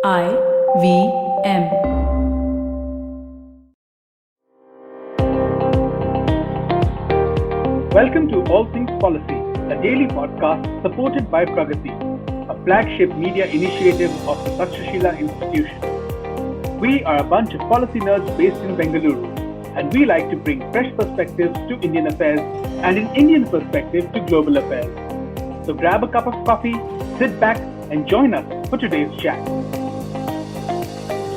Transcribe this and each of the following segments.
IVM. Welcome to All Things Policy, a daily podcast supported by Pragati, a flagship media initiative of the Takshashila Institution. We are a bunch of policy nerds based in Bengaluru, and we like to bring fresh perspectives to Indian affairs and an Indian perspective to global affairs. So grab a cup of coffee, sit back, and join us for today's chat.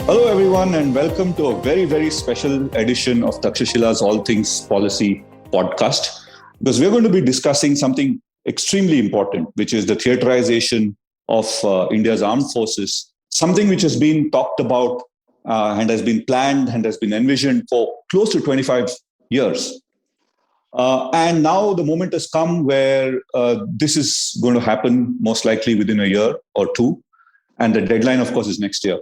Hello, everyone, and welcome to a very, very special edition of Takshashila's All Things Policy podcast, because we're going to be discussing something extremely important, which is the theaterization of India's armed forces, something which has been talked about and has been planned and has been envisioned for close to 25 years. And now the moment has come where this is going to happen most likely within a year or two. And the deadline, of course, is next year.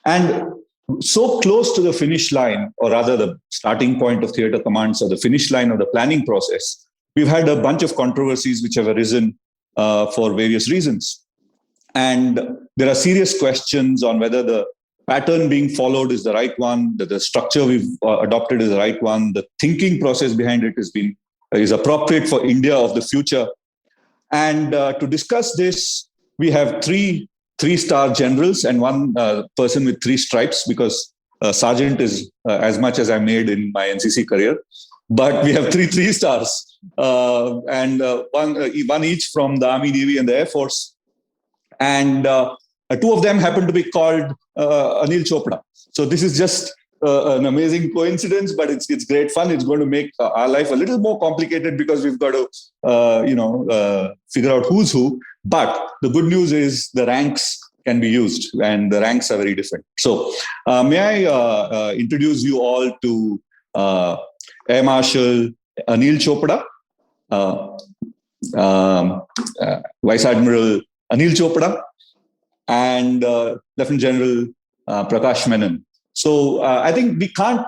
And so close to the finish line, or rather the starting point of theatre commands or the finish line of the planning process, we've had a bunch of controversies which have arisen for various reasons. And there are serious questions on whether the pattern being followed is the right one, that the structure we've adopted is the right one, the thinking process behind it is appropriate for India of the future. And to discuss this, we have three-star generals and one person with three stripes, because sergeant is as much as I made in my NCC career. But we have three stars and one each from the Army, Navy, and the Air Force. And two of them happen to be called Anil Chopra. So this is just an amazing coincidence, but it's great fun. It's going to make our life a little more complicated because we've got to figure out who's who. But the good news is the ranks can be used, and the ranks are very different. So may I introduce you all to Air Marshal Anil Chopra, Vice Admiral Anil Chopra, and Lieutenant General Prakash Menon. So I think we can't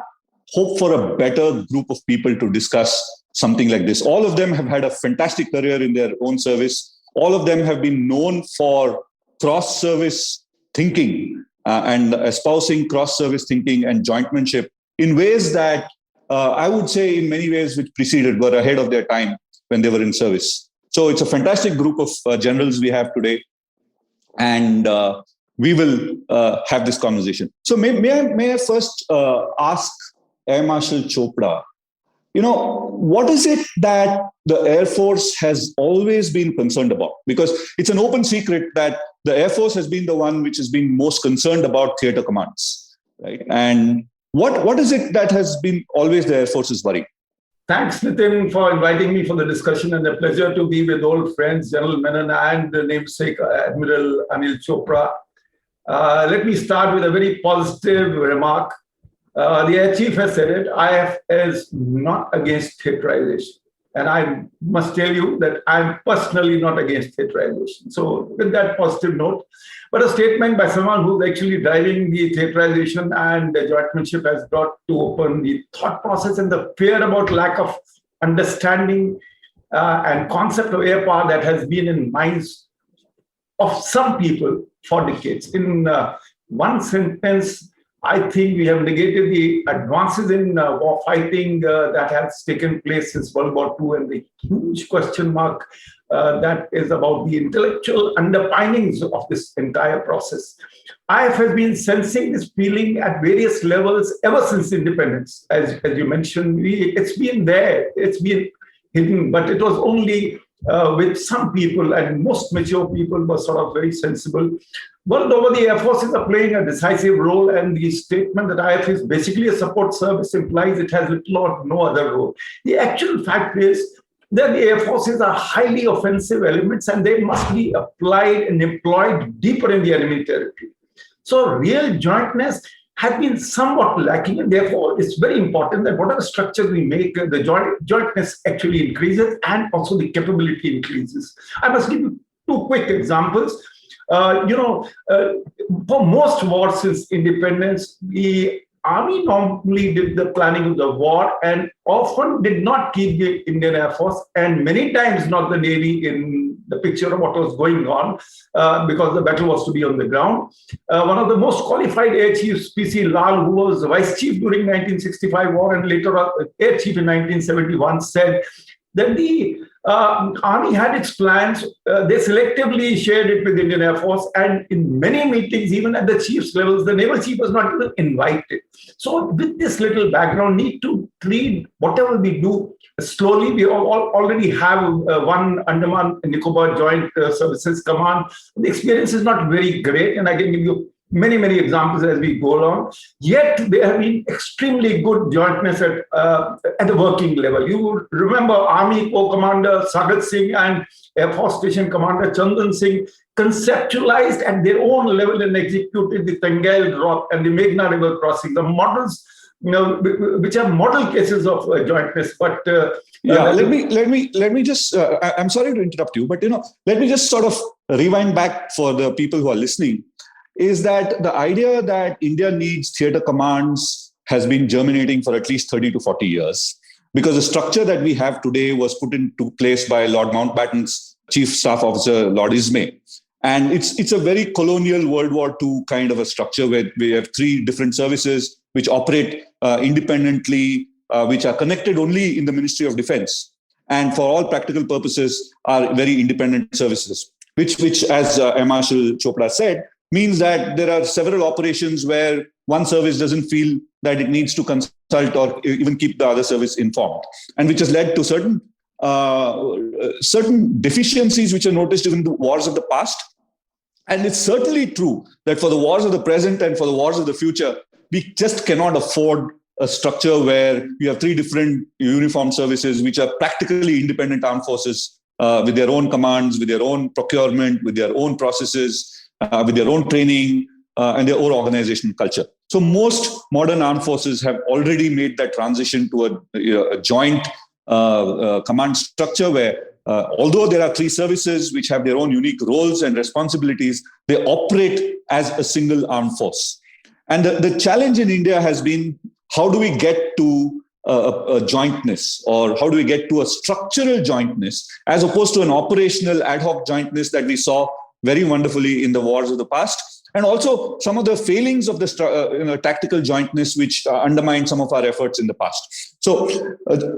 hope for a better group of people to discuss something like this. All of them have had a fantastic career in their own service. All of them have been known for cross-service thinking and espousing cross-service thinking and jointmanship in ways that I would say in many ways which were ahead of their time when they were in service. So it's a fantastic group of generals we have today. And we will have this conversation. So may I first ask Air Marshal Chopra, what is it that the Air Force has always been concerned about? Because it's an open secret that the Air Force has been the one which has been most concerned about theatre commands, right? And what is it that has been always the Air Force's worry? Thanks, Nitin, for inviting me for the discussion, and a pleasure to be with old friends, General Menon and the namesake Admiral Anil Chopra. Let me start with a very positive remark. The Air Chief has said it, IF is not against theaterization. And I must tell you that I'm personally not against theaterization. So with that positive note, but a statement by someone who's actually driving the theaterization and the jointmanship has brought to open the thought process and the fear about lack of understanding and concept of air power that has been in minds of some people for decades. In one sentence, I think we have negated the advances in war fighting that has taken place since World War II, and the huge question mark that is about the intellectual underpinnings of this entire process. IF has been sensing this feeling at various levels ever since independence. As you mentioned, it's been there, it's been hidden, but it was only with some people, and most mature people were sort of very sensible. World over, the Air Forces are playing a decisive role, and the statement that IF is basically a support service implies it has little or no other role. The actual fact is that the Air Forces are highly offensive elements, and they must be applied and employed deeper in the enemy territory. So real jointness has been somewhat lacking, and therefore it's very important that whatever structure we make, the jointness actually increases and also the capability increases. I must give you two quick examples. For most wars since independence, the Army normally did the planning of the war and often did not keep the Indian Air Force and many times not the Navy in the picture of what was going on because the battle was to be on the ground. One of the most qualified Air Chiefs, P.C. Lal, who was Vice Chief during 1965 war and later Air Chief in 1971, said that the Army had its plans. They selectively shared it with the Indian Air Force, and in many meetings, even at the chief's levels, the naval chief was not even invited. So, with this little background, need to treat whatever we do slowly. We already have one Andaman and Nicobar Joint Services Command. The experience is not very great, and I can give you many examples as we go along. Yet there have been extremely good jointness at the working level. You remember Army Co-Commander Sagat Singh and Air Force Station Commander Chandan Singh conceptualized at their own level and executed the Tangail Drop and the Meghna River crossing, the models, which are model cases of jointness. But let me just. I'm sorry to interrupt you, but let me just sort of rewind back for the people who are listening. Is that the idea that India needs theater commands has been germinating for at least 30 to 40 years, because the structure that we have today was put into place by Lord Mountbatten's Chief Staff Officer, Lord Ismay. And it's a very colonial World War II kind of a structure where we have three different services which operate independently, which are connected only in the Ministry of Defense, and for all practical purposes are very independent services, which as Air Marshal Chopra said, means that there are several operations where one service doesn't feel that it needs to consult or even keep the other service informed, and which has led to certain deficiencies which are noticed in the wars of the past. And it's certainly true that for the wars of the present and for the wars of the future, we just cannot afford a structure where you have three different uniformed services which are practically independent armed forces with their own commands, with their own procurement, with their own processes, with their own training and their own organizational culture. So most modern armed forces have already made that transition to a joint command structure where, although there are three services which have their own unique roles and responsibilities, they operate as a single armed force. And the challenge in India has been, how do we get to a jointness, or how do we get to a structural jointness as opposed to an operational ad hoc jointness that we saw very wonderfully in the wars of the past, and also some of the failings of the tactical jointness which undermined some of our efforts in the past. So,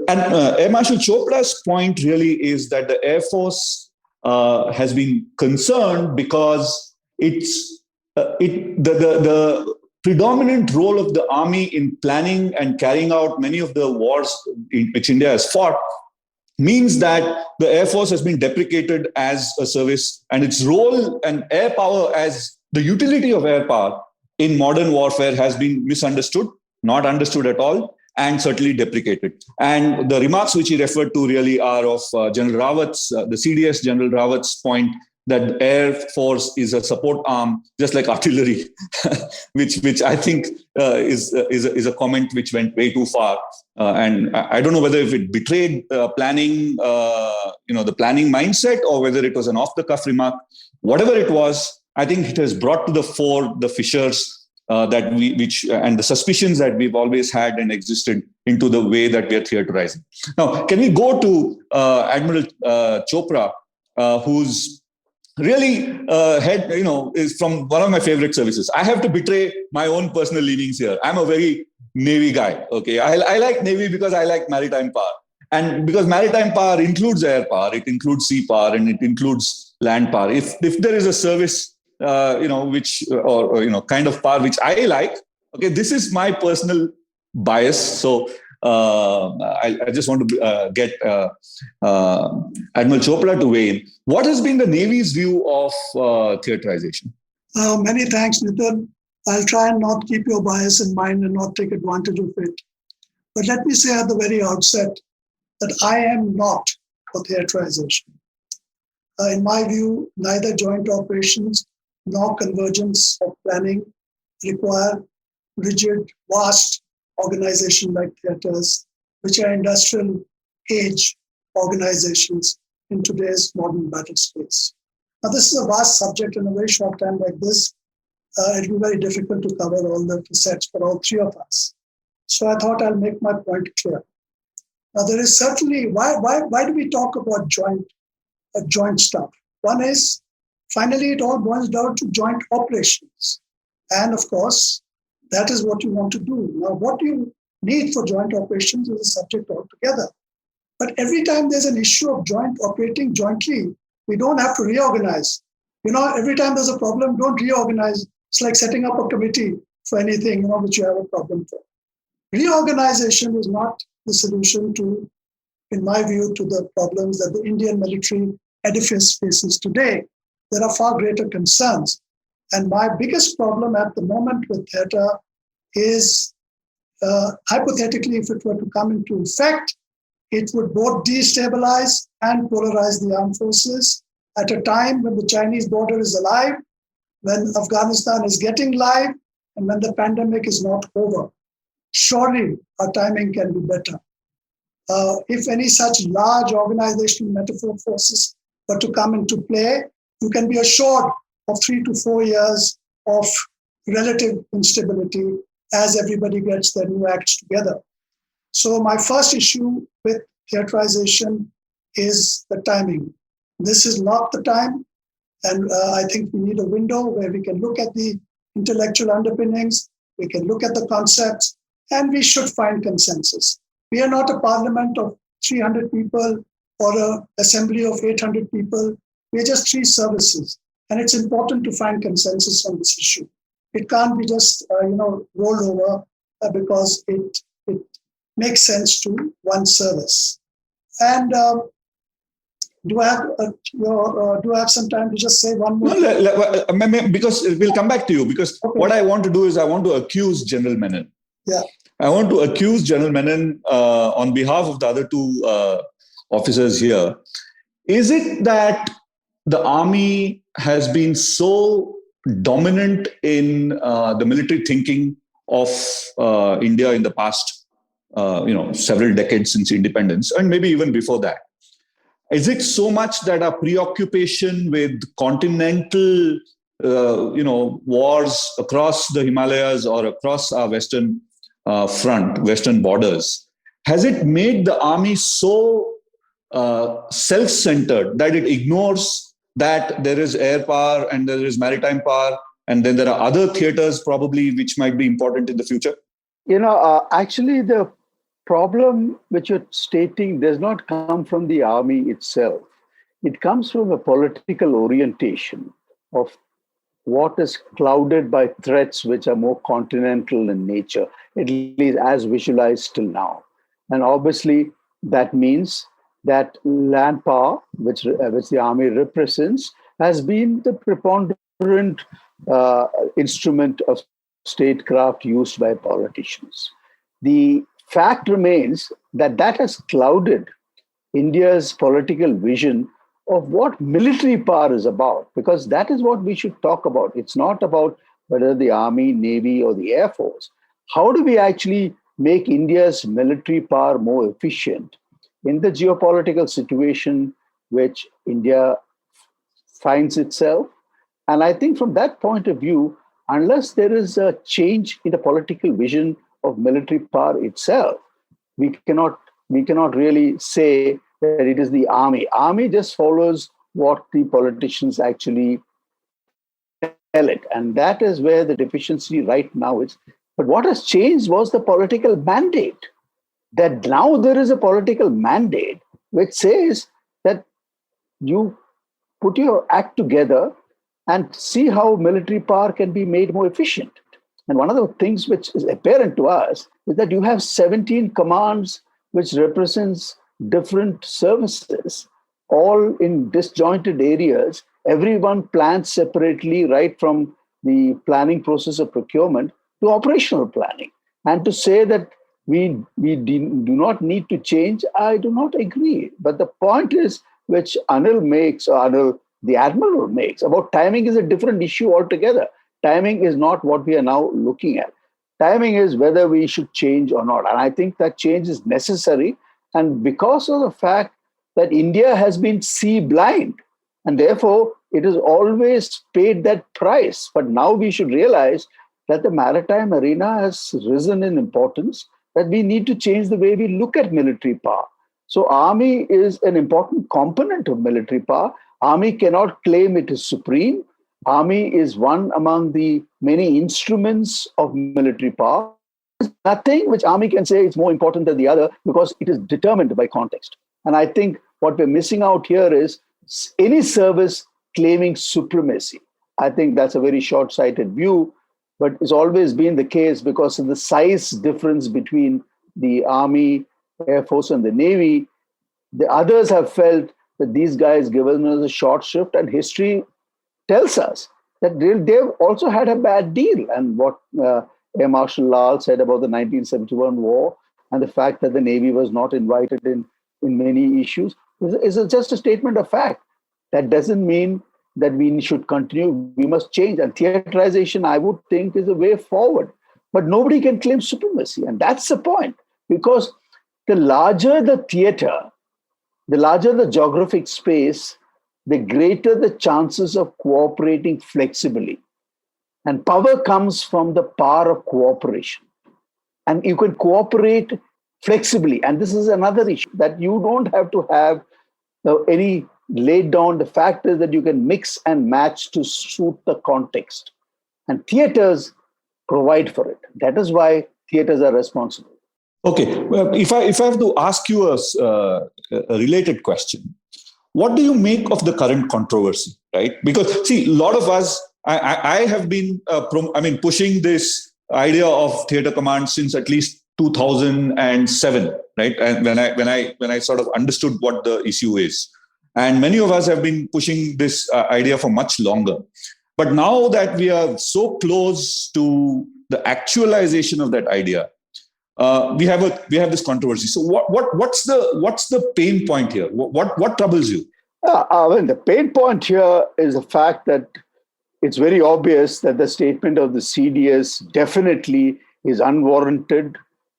Air Marshal Chopra's point really is that the Air Force has been concerned because the predominant role of the Army in planning and carrying out many of the wars in which India has fought means that the Air Force has been deprecated as a service, and its role and air power as the utility of air power in modern warfare has been misunderstood, not understood at all, and certainly deprecated. And the remarks which he referred to really are of General Rawat's, the CDS General Rawat's point that the Air Force is a support arm, just like artillery, which I think is a comment which went way too far. And I don't know whether if it betrayed planning, the planning mindset, or whether it was an off-the-cuff remark. Whatever it was, I think it has brought to the fore the fissures and the suspicions that we've always had and existed into the way that we are theaterizing. Now, can we go to Admiral Chopra, who's really is from one of my favorite services. I have to betray my own personal leanings here. I'm a very Navy guy. Okay, I like Navy because I like maritime power, and because maritime power includes air power, it includes sea power, and it includes land power. If there is a service, which kind of power which I like, okay, this is my personal bias. So I just want to get Admiral Chopra to weigh in. What has been the Navy's view of theaterization? Many thanks, Nitin. I'll try and not keep your bias in mind and not take advantage of it. But let me say at the very outset that I am not for theaterization. In my view, neither joint operations nor convergence of planning require rigid, vast organizations like theaters, which are industrial age organizations in today's modern battle space. Now, this is a vast subject. In a very short time like this, it'll be very difficult to cover all the facets for all three of us. So I thought I'll make my point clear. Now, there is certainly, why do we talk about joint stuff? One is, finally, it all boils down to joint operations. And of course, that is what you want to do. Now, what you need for joint operations is a subject altogether. But every time there's an issue of operating jointly, we don't have to reorganize. Every time there's a problem, don't reorganize. It's like setting up a committee for anything, which you have a problem for. Reorganization is not the solution to, in my view, to the problems that the Indian military edifice faces today. There are far greater concerns. And my biggest problem at the moment with theatre is, hypothetically, if it were to come into effect, it would both destabilize and polarize the armed forces at a time when the Chinese border is alive, when Afghanistan is getting live, and when the pandemic is not over. Surely our timing can be better. If any such large organizational metaphor forces were to come into play, you can be assured of 3 to 4 years of relative instability as everybody gets their new acts together. So my first issue with theaterization is the timing. This is not the time, and I think we need a window where we can look at the intellectual underpinnings, we can look at the concepts, and we should find consensus. We are not a parliament of 300 people or an assembly of 800 people. We are just 3 services, and it's important to find consensus on this issue. It can't be just rolled over because it makes sense to one service. And do I have some time to just say one more? No, because we'll come back to you. Because what I want to do is I want to accuse General Menon. Yeah. I want to accuse General Menon on behalf of the other 2 officers here. Is it that the army has been so dominant in the military thinking of India in the past, several decades since independence, and maybe even before that? Is it so much that our preoccupation with continental, wars across the Himalayas or across our western western borders, has it made the army so self-centered that it ignores that there is air power and there is maritime power, and then there are other theaters probably which might be important in the future? Actually, the problem which you're stating does not come from the army itself. It comes from a political orientation of what is clouded by threats which are more continental in nature, at least as visualized till now. And obviously, that means that land power, which the army represents, has been the preponderant instrument of statecraft used by politicians. The fact remains that has clouded India's political vision of what military power is about, because that is what we should talk about. It's not about whether the army, navy, or the air force. How do we actually make India's military power more efficient in the geopolitical situation which India finds itself? And I think from that point of view, unless there is a change in the political vision of military power itself, we cannot really say that it is the army. Army just follows what the politicians actually tell it. And that is where the deficiency right now is. But what has changed was the political mandate. That now there is a political mandate which says that you put your act together and see how military power can be made more efficient. And one of the things which is apparent to us is that you have 17 commands which represents different services, all in disjointed areas. Everyone plans separately, right from the planning process of procurement to operational planning. And to say that we do not need to change, I do not agree. But the point is, which Anil makes, or Anil, the Admiral makes, about timing is a different issue altogether. Timing is not what we are now looking at. Timing is whether we should change or not. And I think that change is necessary. And because of the fact that India has been sea blind, and therefore it has always paid that price. But now we should realize that the maritime arena has risen in importance, that we need to change the way we look at military power. So army is an important component of military power. Army cannot claim it is supreme. Army is one among the many instruments of military power. There's nothing which army can say is more important than the other because it is determined by context. And I think what we're missing out here is any service claiming supremacy. I think that's a very short-sighted view, but it's always been the case because of the size difference between the Army, Air Force, and the Navy. The others have felt that these guys given us a short shrift, and history tells us that they've also had a bad deal. And what Air Marshal Lal said about the 1971 war and the fact that the Navy was not invited in many issues is just a statement of fact. That doesn't mean that we should continue. We must change. And theaterization, I would think, is a way forward. But nobody can claim supremacy. And that's the point. Because the larger the theater, the larger the geographic space, the greater the chances of cooperating flexibly. And power comes from the power of cooperation. And you can cooperate flexibly. And this is another issue, that you don't have to have any laid down. The fact is that you can mix and match to suit the context. And theaters provide for it. That is why theaters are responsible. Okay, well, if I have to ask you a related question, what do you make of the current controversy, right? Because see, a lot of us, I have been pushing this idea of theater command since at least 2007, right? And when I sort of understood what the issue is, and many of us have been pushing this idea for much longer. But now that we are so close to the actualization of that idea, we have this controversy. So what's the pain point here? What troubles you? The pain point here is the fact that it's very obvious that the statement of the CDS definitely is unwarranted.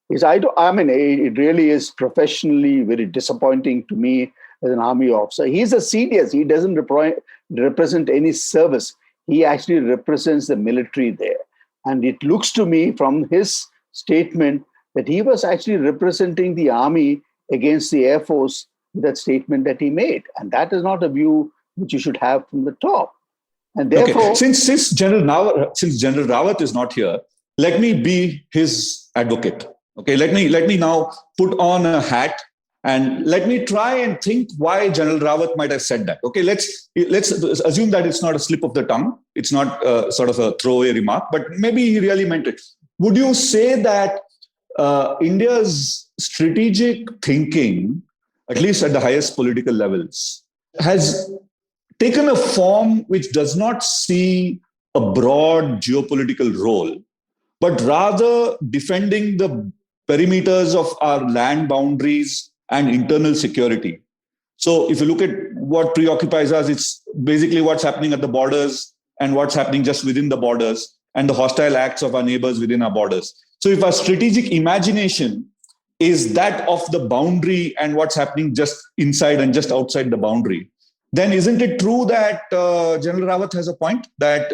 It really is professionally very disappointing to me as an army officer. He's a CDS. He doesn't represent any service. He actually represents the military there. And it looks to me from his statement that he was actually representing the army against the Air Force with that statement that he made. And that is not a view which you should have from the top. And therefore, okay. Since General Rawat is not here, let me be his advocate. Okay, let me now put on a hat and let me try and think why General Rawat might have said that. Okay, let's assume that it's not a slip of the tongue. It's not sort of a throwaway remark, but maybe he really meant it. Would you say that India's strategic thinking, at least at the highest political levels, has taken a form which does not see a broad geopolitical role, but rather defending the perimeters of our land boundaries and internal security? So if you look at what preoccupies us, it's basically what's happening at the borders and what's happening just within the borders and the hostile acts of our neighbors within our borders. So if our strategic imagination is that of the boundary and what's happening just inside and just outside the boundary, then isn't it true that General Rawat has a point that,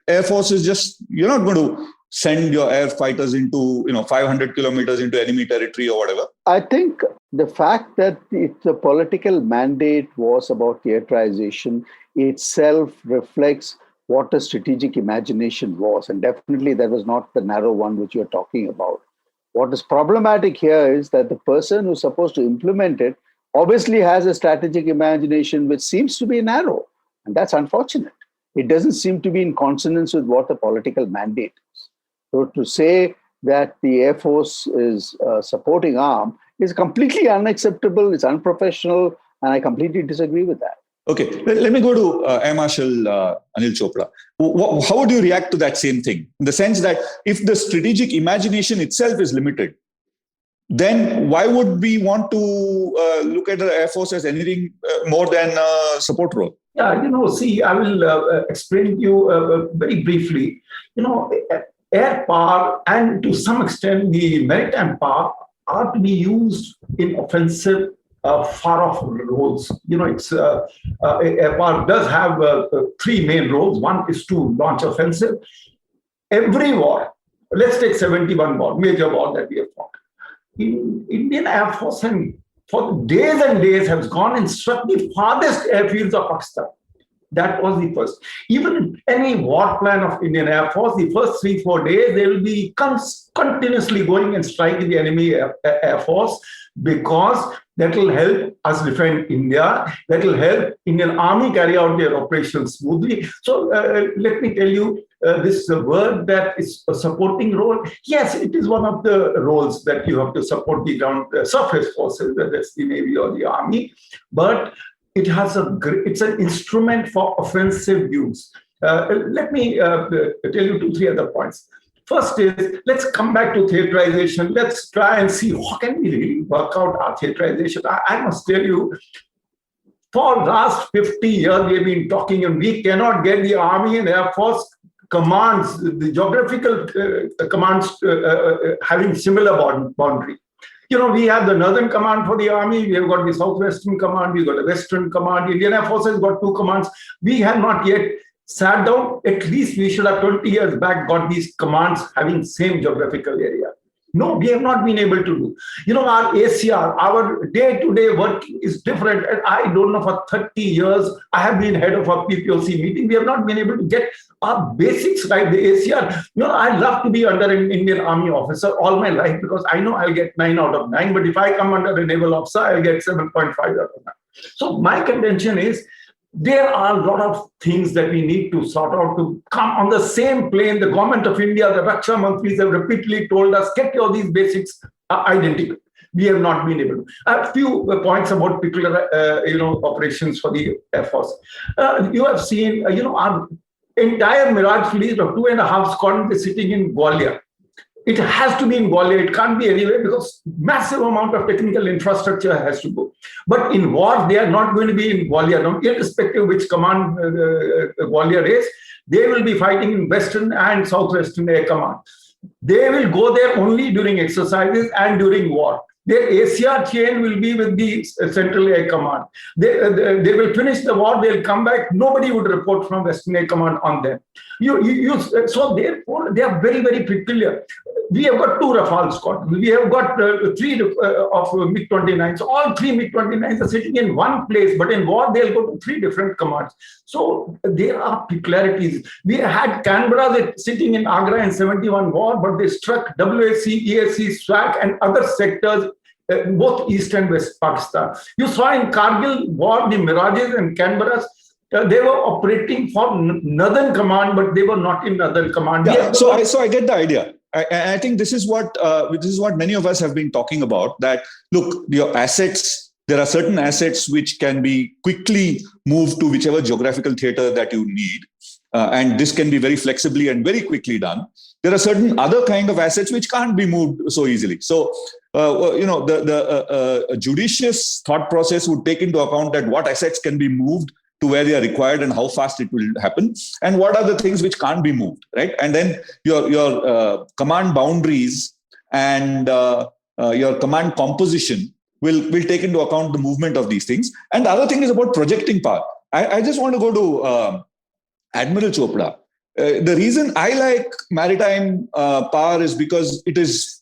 Air Force is just, you're not going to send your air fighters into, 500 kilometers into enemy territory or whatever? I think the fact that the political mandate was about theaterization itself reflects what a strategic imagination was. And definitely that was not the narrow one which you're talking about. What is problematic here is that the person who's supposed to implement it obviously has a strategic imagination which seems to be narrow. And that's unfortunate. It doesn't seem to be in consonance with what the political mandate is. So to say that the Air Force is supporting arm is completely unacceptable, it's unprofessional, and I completely disagree with that. Okay, let me go to Air Marshal Anil Chopra. How would you react to that same thing? In the sense that if the strategic imagination itself is limited, then why would we want to look at the Air Force as anything more than a support role? Yeah, I will explain to you very briefly. Air power and to some extent the maritime power are to be used in offensive far-off roles. Air Power does have three main roles. One is to launch offensive. Every war, let's take 71 war, major war that we have fought. Indian Air Force and for days and days has gone and struck the farthest airfields of Pakistan. That was the first. Even any war plan of Indian Air Force, the first 3-4 days, they will be continuously going and striking the enemy Air Force, because that will help us defend India. That will help Indian Army carry out their operations smoothly. So let me tell you, this word that is a supporting role. Yes, it is one of the roles that you have to support the ground surface forces, whether it's the Navy or the Army. But it's an instrument for offensive use. Let me tell you 2-3 other points. First is, let's come back to theaterization. Let's try and see how can we really work out our theaterization. I must tell you, for the last 50 years, we've been talking, and we cannot get the Army and Air Force commands, the geographical commands having similar boundary. We have the Northern Command for the Army, we have got the Southwestern Command, we've got the Western Command, Indian Air Force has got 2 commands. We have not yet sat down. At least we should have 20 years back got these commands having same geographical area. No, we have not been able to do. Our ACR, our day-to-day work is different. And I don't know, for 30 years, I have been head of a PPOC meeting. We have not been able to get our basics right, the ACR. I love to be under an Indian Army officer all my life, because I know I'll get 9 out of 9. But if I come under a naval officer, I'll get 7.5 out of 9. So my contention is, there are a lot of things that we need to sort out to come on the same plane. The government of India, the Raksha Mantris have repeatedly told us, get all these basics identical. We have not been able to. A few points about particular, operations for the Air Force. You have seen, our entire Mirage fleet of 2.5 squadrons is sitting in Gwalior. It has to be in Gwalior. It can't be anywhere, because massive amount of technical infrastructure has to go. But in war, they are not going to be in Gwalior. Now, irrespective of which command Gwalior is, they will be fighting in Western and Southwestern Air Command. They will go there only during exercises and during war. Their ACR chain will be with the Central Air Command. They will finish the war, they'll come back. Nobody would report from Western Air Command on them. So therefore, they are very, very peculiar. We have got 2 Rafale squadrons. We have got 3 of MiG-29s. All 3 MiG-29s are sitting in one place, but in war, they'll go to 3 different commands. So there are peculiarities. We had Canberra sitting in Agra in 71 war, but they struck WAC, ESC, SWAC, and other sectors, both East and West Pakistan. You saw in Kargil war, the Mirages and Canberras, they were operating for Northern Command, but they were not in Northern Command. Yeah, so I get the idea. I think this is what many of us have been talking about, that look, your assets, there are certain assets which can be quickly moved to whichever geographical theater that you need. And this can be very flexibly and very quickly done. There are certain other kind of assets which can't be moved so easily. So, the judicious thought process would take into account that what assets can be moved to where they are required and how fast it will happen, and what are the things which can't be moved, right? And then your command boundaries and your command composition will take into account the movement of these things. And the other thing is about projecting power. I just want to go to Admiral Chopra. The reason I like maritime power is because it is,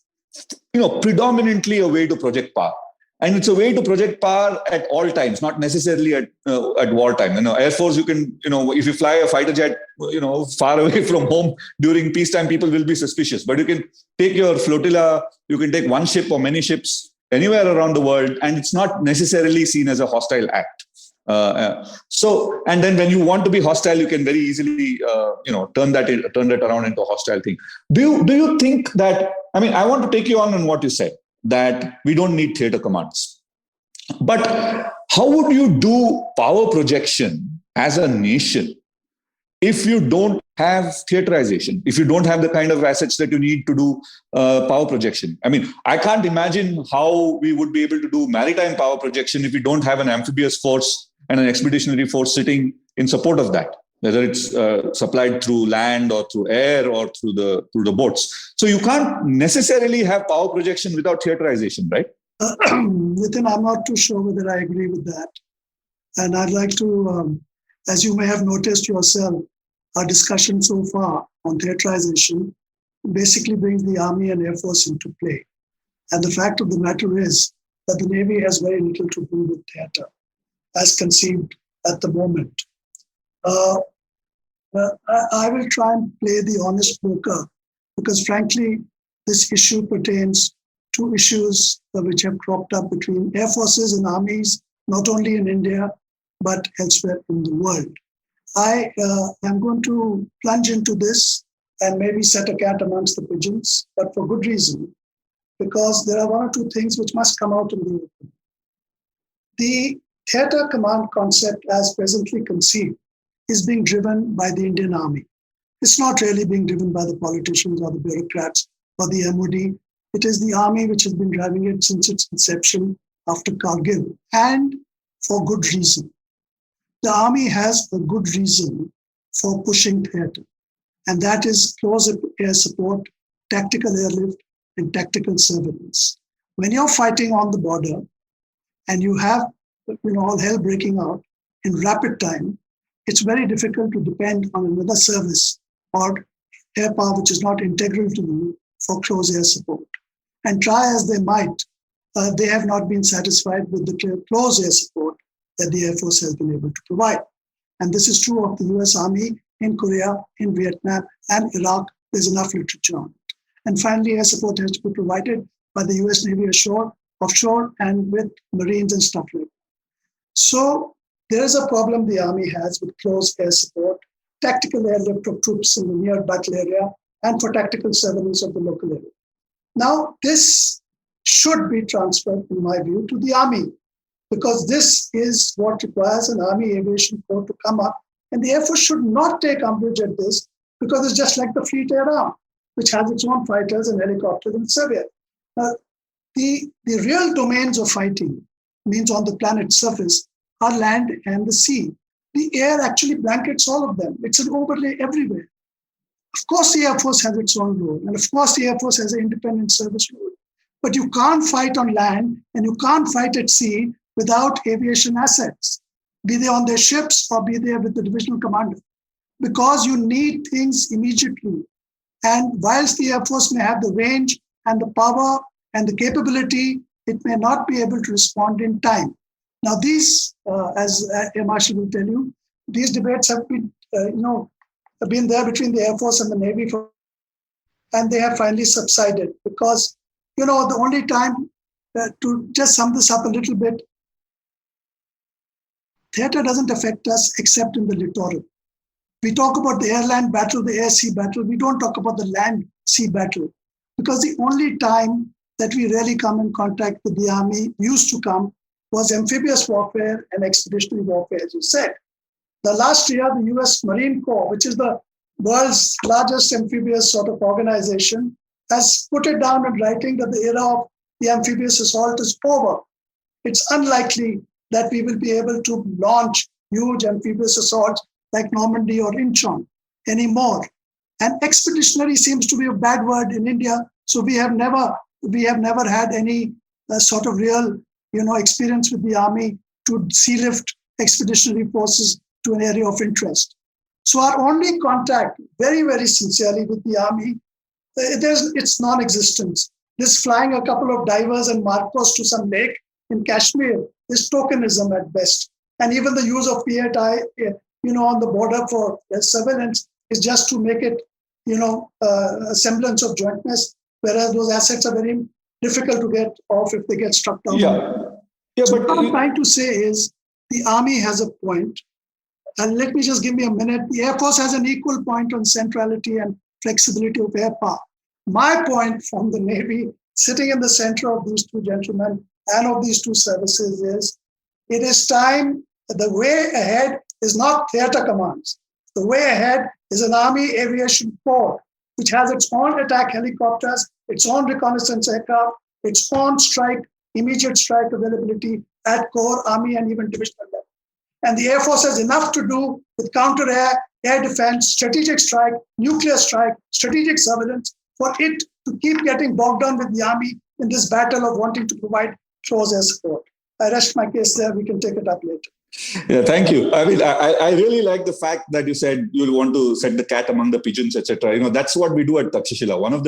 predominantly a way to project power. And it's a way to project power at all times, not necessarily at wartime. Air Force, you can, if you fly a fighter jet, far away from home during peacetime, people will be suspicious. But you can take your flotilla, you can take one ship or many ships anywhere around the world, and it's not necessarily seen as a hostile act. And then when you want to be hostile, you can very easily, turn that around into a hostile thing. Do you think that? I mean, I want to take you on what you said, that we don't need theater commands. But how would you do power projection as a nation if you don't have theaterization, if you don't have the kind of assets that you need to do power projection? I mean, I can't imagine how we would be able to do maritime power projection if we don't have an amphibious force and an expeditionary force sitting in support of that, whether it's supplied through land or through air or through the boats. So you can't necessarily have power projection without theaterization, right? Nitin, I'm not too sure whether I agree with that. And I'd like to, as you may have noticed yourself, our discussion so far on theaterization basically brings the Army and Air Force into play. And the fact of the matter is that the Navy has very little to do with theater as conceived at the moment. I will try and play the honest poker because, frankly, this issue pertains to issues which have cropped up between air forces and armies, not only in India, but elsewhere in the world. I am going to plunge into this and maybe set a cat amongst the pigeons, but for good reason, because there are one or two things which must come out in the open. The theater command concept, as presently conceived, is being driven by the Indian Army. It's not really being driven by the politicians or the bureaucrats or the MOD. It is the Army which has been driving it since its inception after Kargil, and for good reason. The Army has a good reason for pushing theater, and that is close air support, tactical airlift, and tactical surveillance. When you're fighting on the border and you have all hell breaking out in rapid time, it's very difficult to depend on another service or air power which is not integral to you for close air support. And try as they might, they have not been satisfied with the close air support that the Air Force has been able to provide. And this is true of the US Army in Korea, in Vietnam, and Iraq. There's enough literature on it. And finally, air support has to be provided by the US Navy ashore, offshore, and with Marines and stuff like that. So there is a problem the Army has with close air support, tactical airlift of troops in the near battle area, and for tactical surveillance of the local area. Now, this should be transferred, in my view, to the Army, because this is what requires an Army Aviation Corps to come up. And the Air Force should not take umbrage at this, because it's just like the Fleet Air Arm, which has its own fighters and helicopters and surveyors. The real domains of fighting, means on the planet's surface, are land and the sea. The air actually blankets all of them. It's an overlay everywhere. Of course, the Air Force has its own role, and of course, the Air Force has an independent service role. But you can't fight on land and you can't fight at sea without aviation assets, be they on their ships or be they with the divisional commander, because you need things immediately. And whilst the Air Force may have the range and the power and the capability, it may not be able to respond in time. Now, these, as Air Marshal will tell you, these debates have been, been there between the Air Force and the Navy, and they have finally subsided because, the only time to just sum this up a little bit, theater doesn't affect us except in the littoral. We talk about the air-land battle, the air-sea battle. We don't talk about the land-sea battle, because the only time that we really come in contact with the Army used to come was amphibious warfare and expeditionary warfare, as you said. The last year, the US Marine Corps, which is the world's largest amphibious sort of organization, has put it down in writing that the era of the amphibious assault is over. It's unlikely that we will be able to launch huge amphibious assaults like Normandy or Incheon anymore. And expeditionary seems to be a bad word in India, so we have never had any sort of real, experience with the Army to sea lift expeditionary forces to an area of interest. So our only contact, very, very sincerely, with the Army, it's non-existent. This flying a couple of divers and Marcos to some lake in Kashmir is tokenism at best. And even the use of P8I, on the border for surveillance is just to make it, a semblance of jointness, whereas those assets are very difficult to get off if they get struck down. So what I'm trying to say is the Army has a point. And let me just give me a minute. The Air Force has an equal point on centrality and flexibility of air power. My point from the Navy, sitting in the center of these two gentlemen and of these two services, is it is time. The way ahead is not theater commands. The way ahead is an Army Aviation Corps, which has its own attack helicopters, its own reconnaissance aircraft, its own immediate strike availability at Corps, Army, and even divisional level. And the Air Force has enough to do with counter-air, air defense, strategic strike, nuclear strike, strategic surveillance, for it to keep getting bogged down with the Army in this battle of wanting to provide shows their support. I rest my case there. We can take it up later. Yeah, thank you. I mean, I really like the fact that you said you'll want to set the cat among the pigeons, etc. That's what we do at Takshashila. One of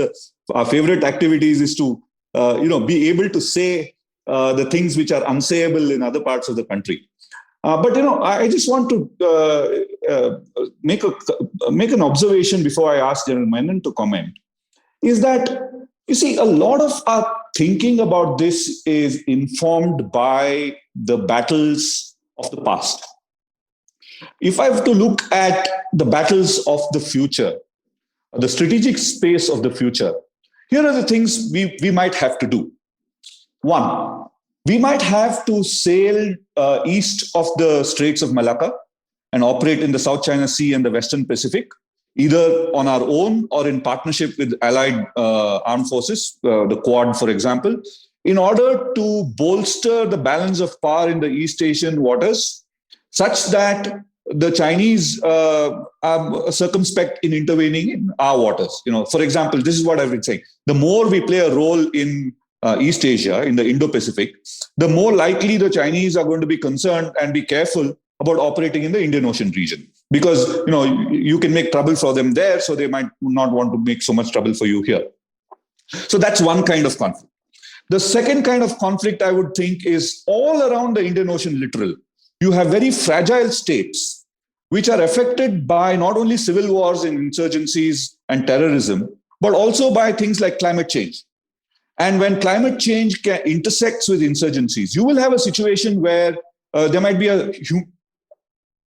our favorite activities is to, be able to say the things which are unsayable in other parts of the country. But I just want to make an observation before I ask General Menon to comment. Is that, you see, a lot of our thinking about this is informed by the battles of the past. If I have to look at the battles of the future, the strategic space of the future, here are the things we might have to do. One, we might have to sail east of the Straits of Malacca and operate in the South China Sea and the Western Pacific, either on our own or in partnership with allied armed forces, the Quad, for example, in order to bolster the balance of power in the East Asian waters, such that the Chinese are circumspect in intervening in our waters. For example, this is what I've been saying. The more we play a role in East Asia, in the Indo-Pacific, the more likely the Chinese are going to be concerned and be careful about operating in the Indian Ocean region. Because, you can make trouble for them there, so they might not want to make so much trouble for you here. So that's one kind of conflict. The second kind of conflict, I would think, is all around the Indian Ocean littoral. You have very fragile states which are affected by not only civil wars and insurgencies and terrorism, but also by things like climate change. And when climate change intersects with insurgencies, you will have a situation where there might be a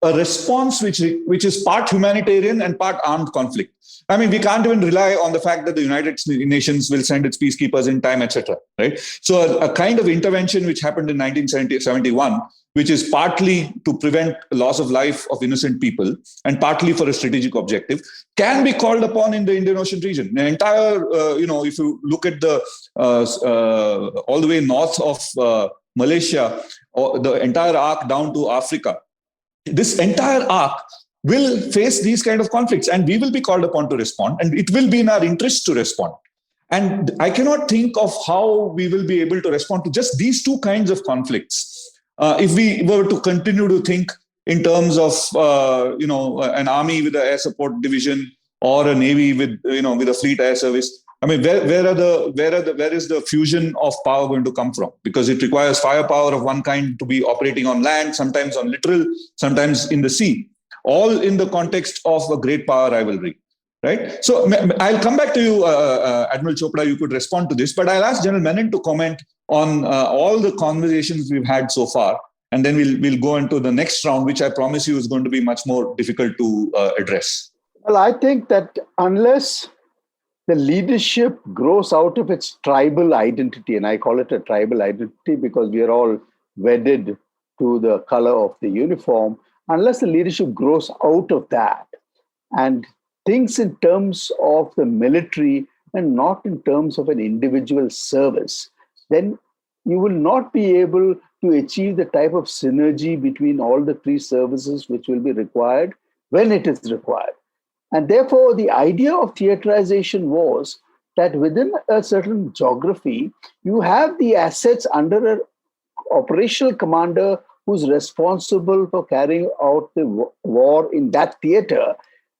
response which is part humanitarian and part armed conflict. I mean, we can't even rely on the fact that the United Nations will send its peacekeepers in time, etc. Right? So a kind of intervention which happened in 1971, which is partly to prevent loss of life of innocent people and partly for a strategic objective, can be called upon in the Indian Ocean region. The entire, if you look at the all the way north of Malaysia, or the entire arc down to Africa, this entire arc will face these kind of conflicts, and we will be called upon to respond, and it will be in our interest to respond. And I cannot think of how we will be able to respond to just these two kinds of conflicts if we were to continue to think in terms of an army with an air support division or a navy with a fleet air service. I mean, where is the fusion of power going to come from? Because it requires firepower of one kind to be operating on land, sometimes on littoral, sometimes in the sea, all in the context of a great power rivalry, right? So I'll come back to you, Admiral Chopra. You could respond to this, but I'll ask General Menon to comment on all the conversations we've had so far, and then we'll go into the next round, which I promise you is going to be much more difficult to address. Well, I think that unless the leadership grows out of its tribal identity, and I call it a tribal identity because we are all wedded to the color of the uniform, unless the leadership grows out of that and thinks in terms of the military and not in terms of an individual service, then you will not be able to achieve the type of synergy between all the three services which will be required when it is required. And therefore, the idea of theaterization was that within a certain geography, you have the assets under an operational commander who's responsible for carrying out the war in that theater.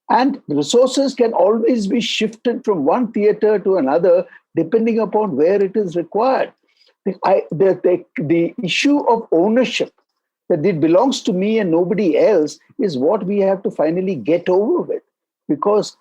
And resources can always be shifted from one theater to another, depending upon where it is required. The issue of ownership, that it belongs to me and nobody else, is what we have to finally get over with. Because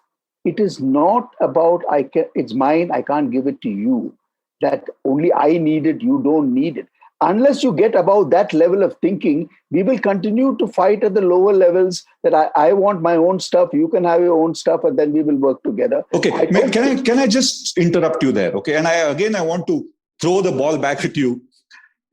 it is not about, it's mine, I can't give it to you. That only I need it, you don't need it. Unless you get above that level of thinking, we will continue to fight at the lower levels that I want my own stuff, you can have your own stuff, and then we will work together. Okay, can I just interrupt you there? Okay, and I want to throw the ball back at you.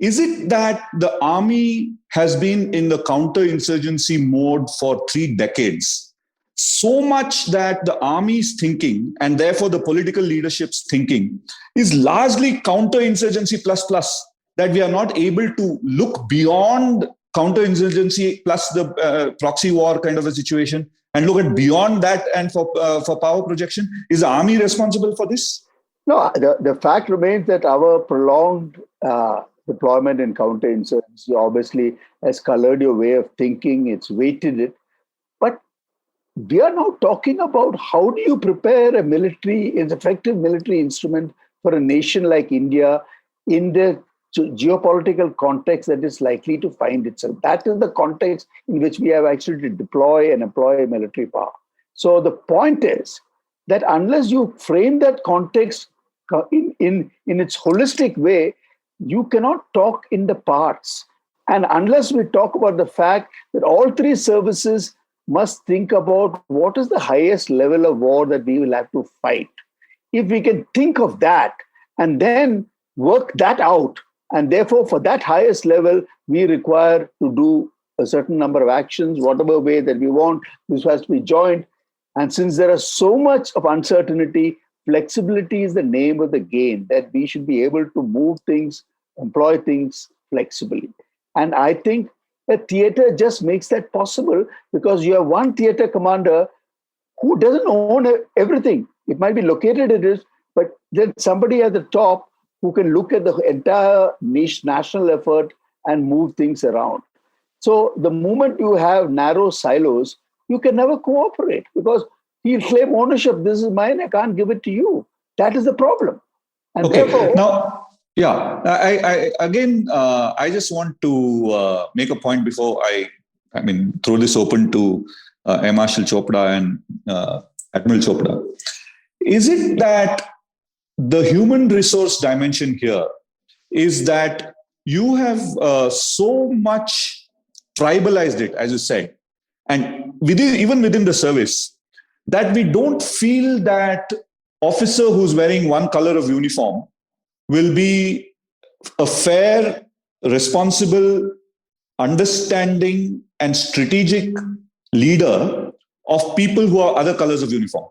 Is it that the army has been in the counterinsurgency mode for 3 decades? So much that the army's thinking, and therefore the political leadership's thinking, is largely counterinsurgency plus, that we are not able to look beyond counterinsurgency plus the proxy war kind of a situation and look at beyond that and for power projection. Is the army responsible for this? No, the fact remains that our prolonged deployment and counterinsurgency obviously has colored your way of thinking, it's weighted it. But we are now talking about how do you prepare an effective military instrument for a nation like India in the geopolitical context that is likely to find itself. That is the context in which we have actually to deploy and employ military power. So the point is that unless you frame that context in its holistic way, you cannot talk in the parts. And unless we talk about the fact that all three services must think about what is the highest level of war that we will have to fight. If we can think of that and then work that out, and therefore for that highest level, we require to do a certain number of actions, whatever way that we want, this has to be joint. And since there is so much of uncertainty, flexibility is the name of the game, that we should be able to move things, employ things flexibly. And I think that theater just makes that possible because you have one theater commander who doesn't own everything. It might be located in it, but then somebody at the top who can look at the entire national effort and move things around. So the moment you have narrow silos, you can never cooperate because he'll claim ownership. This is mine. I can't give it to you. That is the problem. And okay. Therefore, Now, yeah, I just want to make a point before I throw this open to Air Marshal Chopra and Admiral Chopra. Is it that the human resource dimension here is that you have so much tribalized it, as you said, and even within the service, that we don't feel that officer who's wearing one color of uniform will be a fair, responsible, understanding, and strategic leader of people who are other colors of uniform.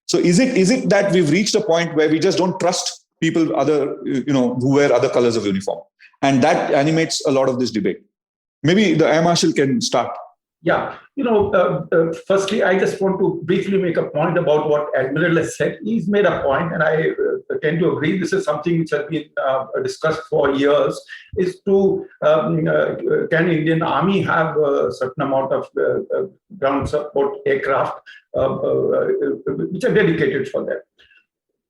So is it that we've reached a point where we just don't trust people who wear other colors of uniform? And that animates a lot of this debate. Maybe the Air Marshal can start. Yeah, firstly, I just want to briefly make a point about what Admiral has said. He's made a point, and I tend to agree. This is something which has been discussed for years, is to, can Indian Army have a certain amount of ground support aircraft which are dedicated for that?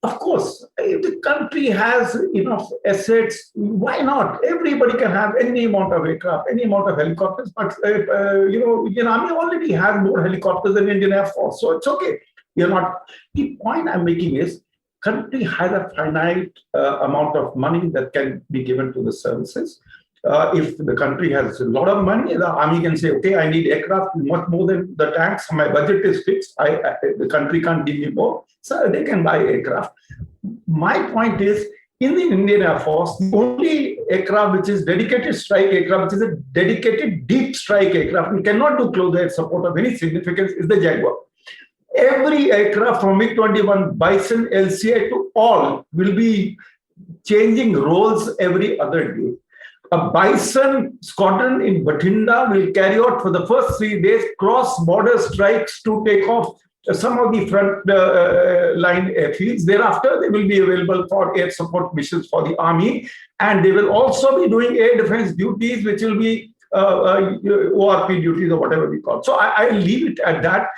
Of course, if the country has enough assets, why not? Everybody can have any amount of aircraft, any amount of helicopters. But Indian Army already has more helicopters than Indian Air Force, so it's okay. You're not. The point I'm making is, country has a finite amount of money that can be given to the services. If the country has a lot of money, the army can say, okay, I need aircraft much more than the tanks. My budget is fixed. The country can't give me more. So they can buy aircraft. My point is, in the Indian Air Force, the only aircraft which is dedicated strike aircraft, which is a dedicated deep strike aircraft, we cannot do close air support of any significance, is the Jaguar. Every aircraft from MiG-21, Bison, LCA to all will be changing roles every other day. A Bison squadron in Bathinda will carry out for the first 3 days cross-border strikes to take off some of the front line airfields. Thereafter, they will be available for air support missions for the army. And they will also be doing air defense duties, which will be ORP duties or whatever we call it. So I leave it at that.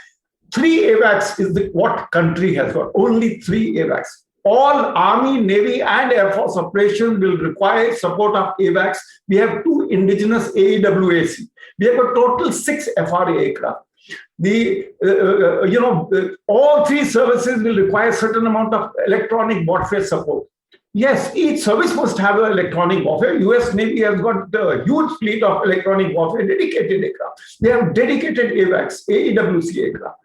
3 AWACS is what country has got. Only 3 AWACS. All Army, Navy, and Air Force operations will require support of AWACS. We have 2 indigenous AEWAC. We have a total 6 FRA aircraft. All 3 services will require a certain amount of electronic warfare support. Yes, each service must have an electronic warfare. US Navy has got a huge fleet of electronic warfare dedicated aircraft. They have dedicated AWACS, AEWC aircraft.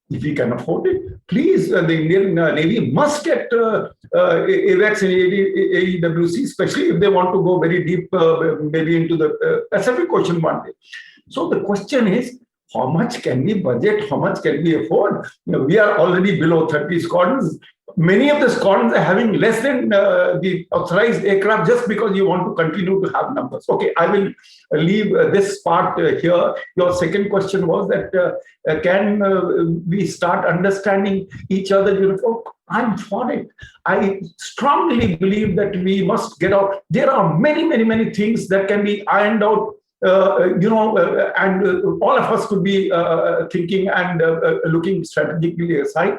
If we can afford it, please, the Indian Navy must get AWACS and AEWC, especially if they want to go very deep, maybe into the Pacific Ocean one day. So the question is, how much can we budget? How much can we afford? We are already below 30 squadrons. many of the squadrons are having less than the authorized aircraft just because you want to continue to have numbers. Okay, I will leave this part here. Your second question was that can we start understanding each other? I'm for it. I strongly believe that we must get out. There are many, many, many things that can be ironed out. And all of us could be thinking and looking strategically aside.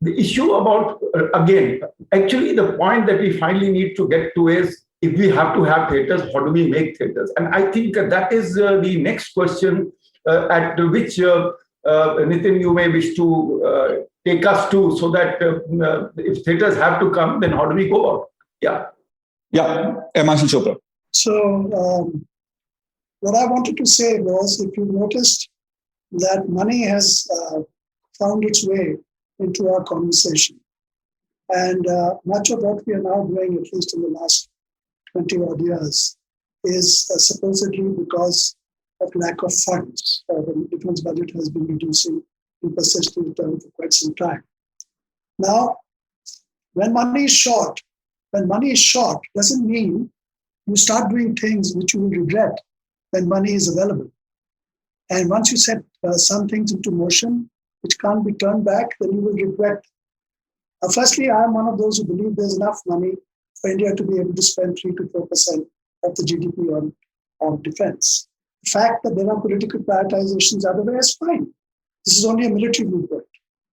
The issue about, again, actually the point that we finally need to get to is, if we have to have theatres, how do we make theatres? And I think that is the next question at which, Nitin, you may wish to take us to, so that if theatres have to come, then how do we go about it? Yeah, Marshal Chopra. So what I wanted to say was, if you noticed that money has found its way into our conversation. And much of what we are now doing, at least in the last 20 odd years, is supposedly because of lack of funds. The defense budget has been reducing in persistent terms for quite some time. Now, when money is short doesn't mean you start doing things which you will regret when money is available. And once you set some things into motion, which can't be turned back, then you will regret. Firstly, I am one of those who believe there's enough money for India to be able to spend 3 to 4% of the GDP on defense. The fact that there are political prioritizations other ways is fine. This is only a military viewpoint.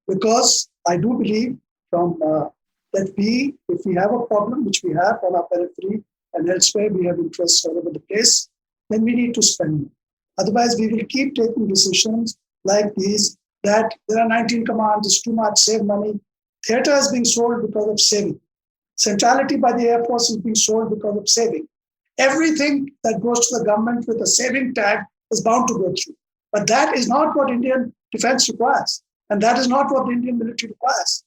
Because I do believe that if we have a problem, which we have on our periphery and elsewhere, we have interests all over the place, then we need to spend more. Otherwise, we will keep taking decisions like these, that there are 19 commands, it's too much, save money. Theatre is being sold because of saving. Centrality by the Air Force is being sold because of saving. Everything that goes to the government with a saving tag is bound to go through. But that is not what Indian defense requires. And that is not what the Indian military requires.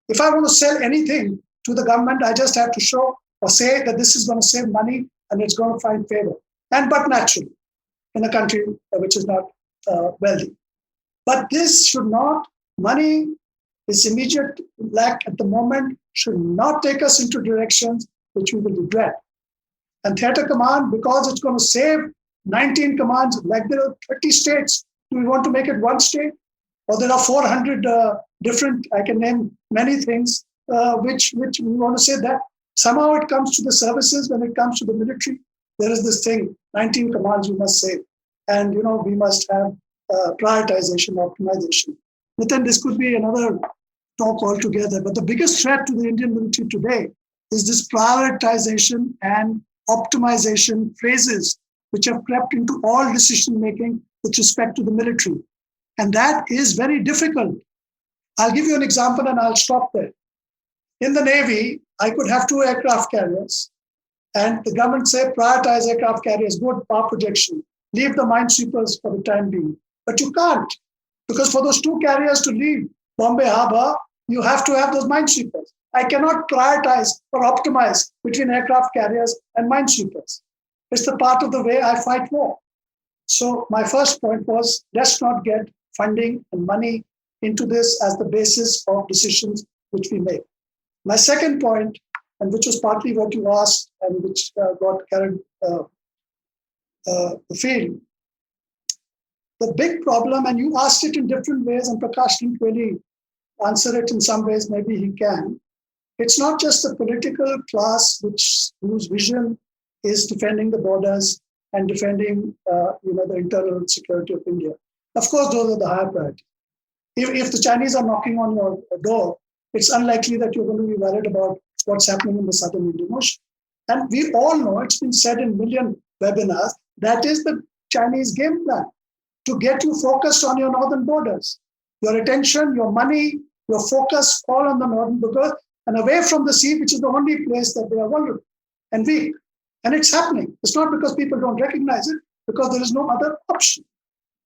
If I want to sell anything to the government, I just have to show or say that this is going to save money and it's going to find favor. But naturally, in a country which is not wealthy. But this should not, money, this immediate lack at the moment, should not take us into directions which we will regret. And Theatre Command, because it's going to save 19 commands, like there are 30 states, do we want to make it one state? Or there are 400 different, I can name many things, which we want to say that somehow it comes to the services, when it comes to the military, there is this thing, 19 commands we must save. And, we must have prioritization, optimization. Nitin, this could be another talk altogether, but the biggest threat to the Indian military today is this prioritization and optimization phrases which have crept into all decision-making with respect to the military. And that is very difficult. I'll give you an example and I'll stop there. In the Navy, I could have 2 aircraft carriers and the government say prioritize aircraft carriers, good power projection, leave the minesweepers for the time being. But you can't, because for those 2 carriers to leave Bombay Harbor, you have to have those minesweepers. I cannot prioritize or optimize between aircraft carriers and minesweepers. It's the part of the way I fight war. So my first point was, let's not get funding and money into this as the basis of decisions which we make. My second point, and which was partly what you asked and which got carried the field, the big problem, and you asked it in different ways, and Prakash didn't really answer it in some ways, maybe he can. It's not just the political class whose vision is defending the borders and defending the internal security of India. Of course, those are the higher priority. If the Chinese are knocking on your door, it's unlikely that you're going to be worried about what's happening in the southern Indian Ocean. And we all know, it's been said in million webinars, that is the Chinese game plan, to get you focused on your northern borders. Your attention, your money, your focus all on the northern borders and away from the sea, which is the only place that they are vulnerable and weak. And it's happening. It's not because people don't recognize it, because there is no other option.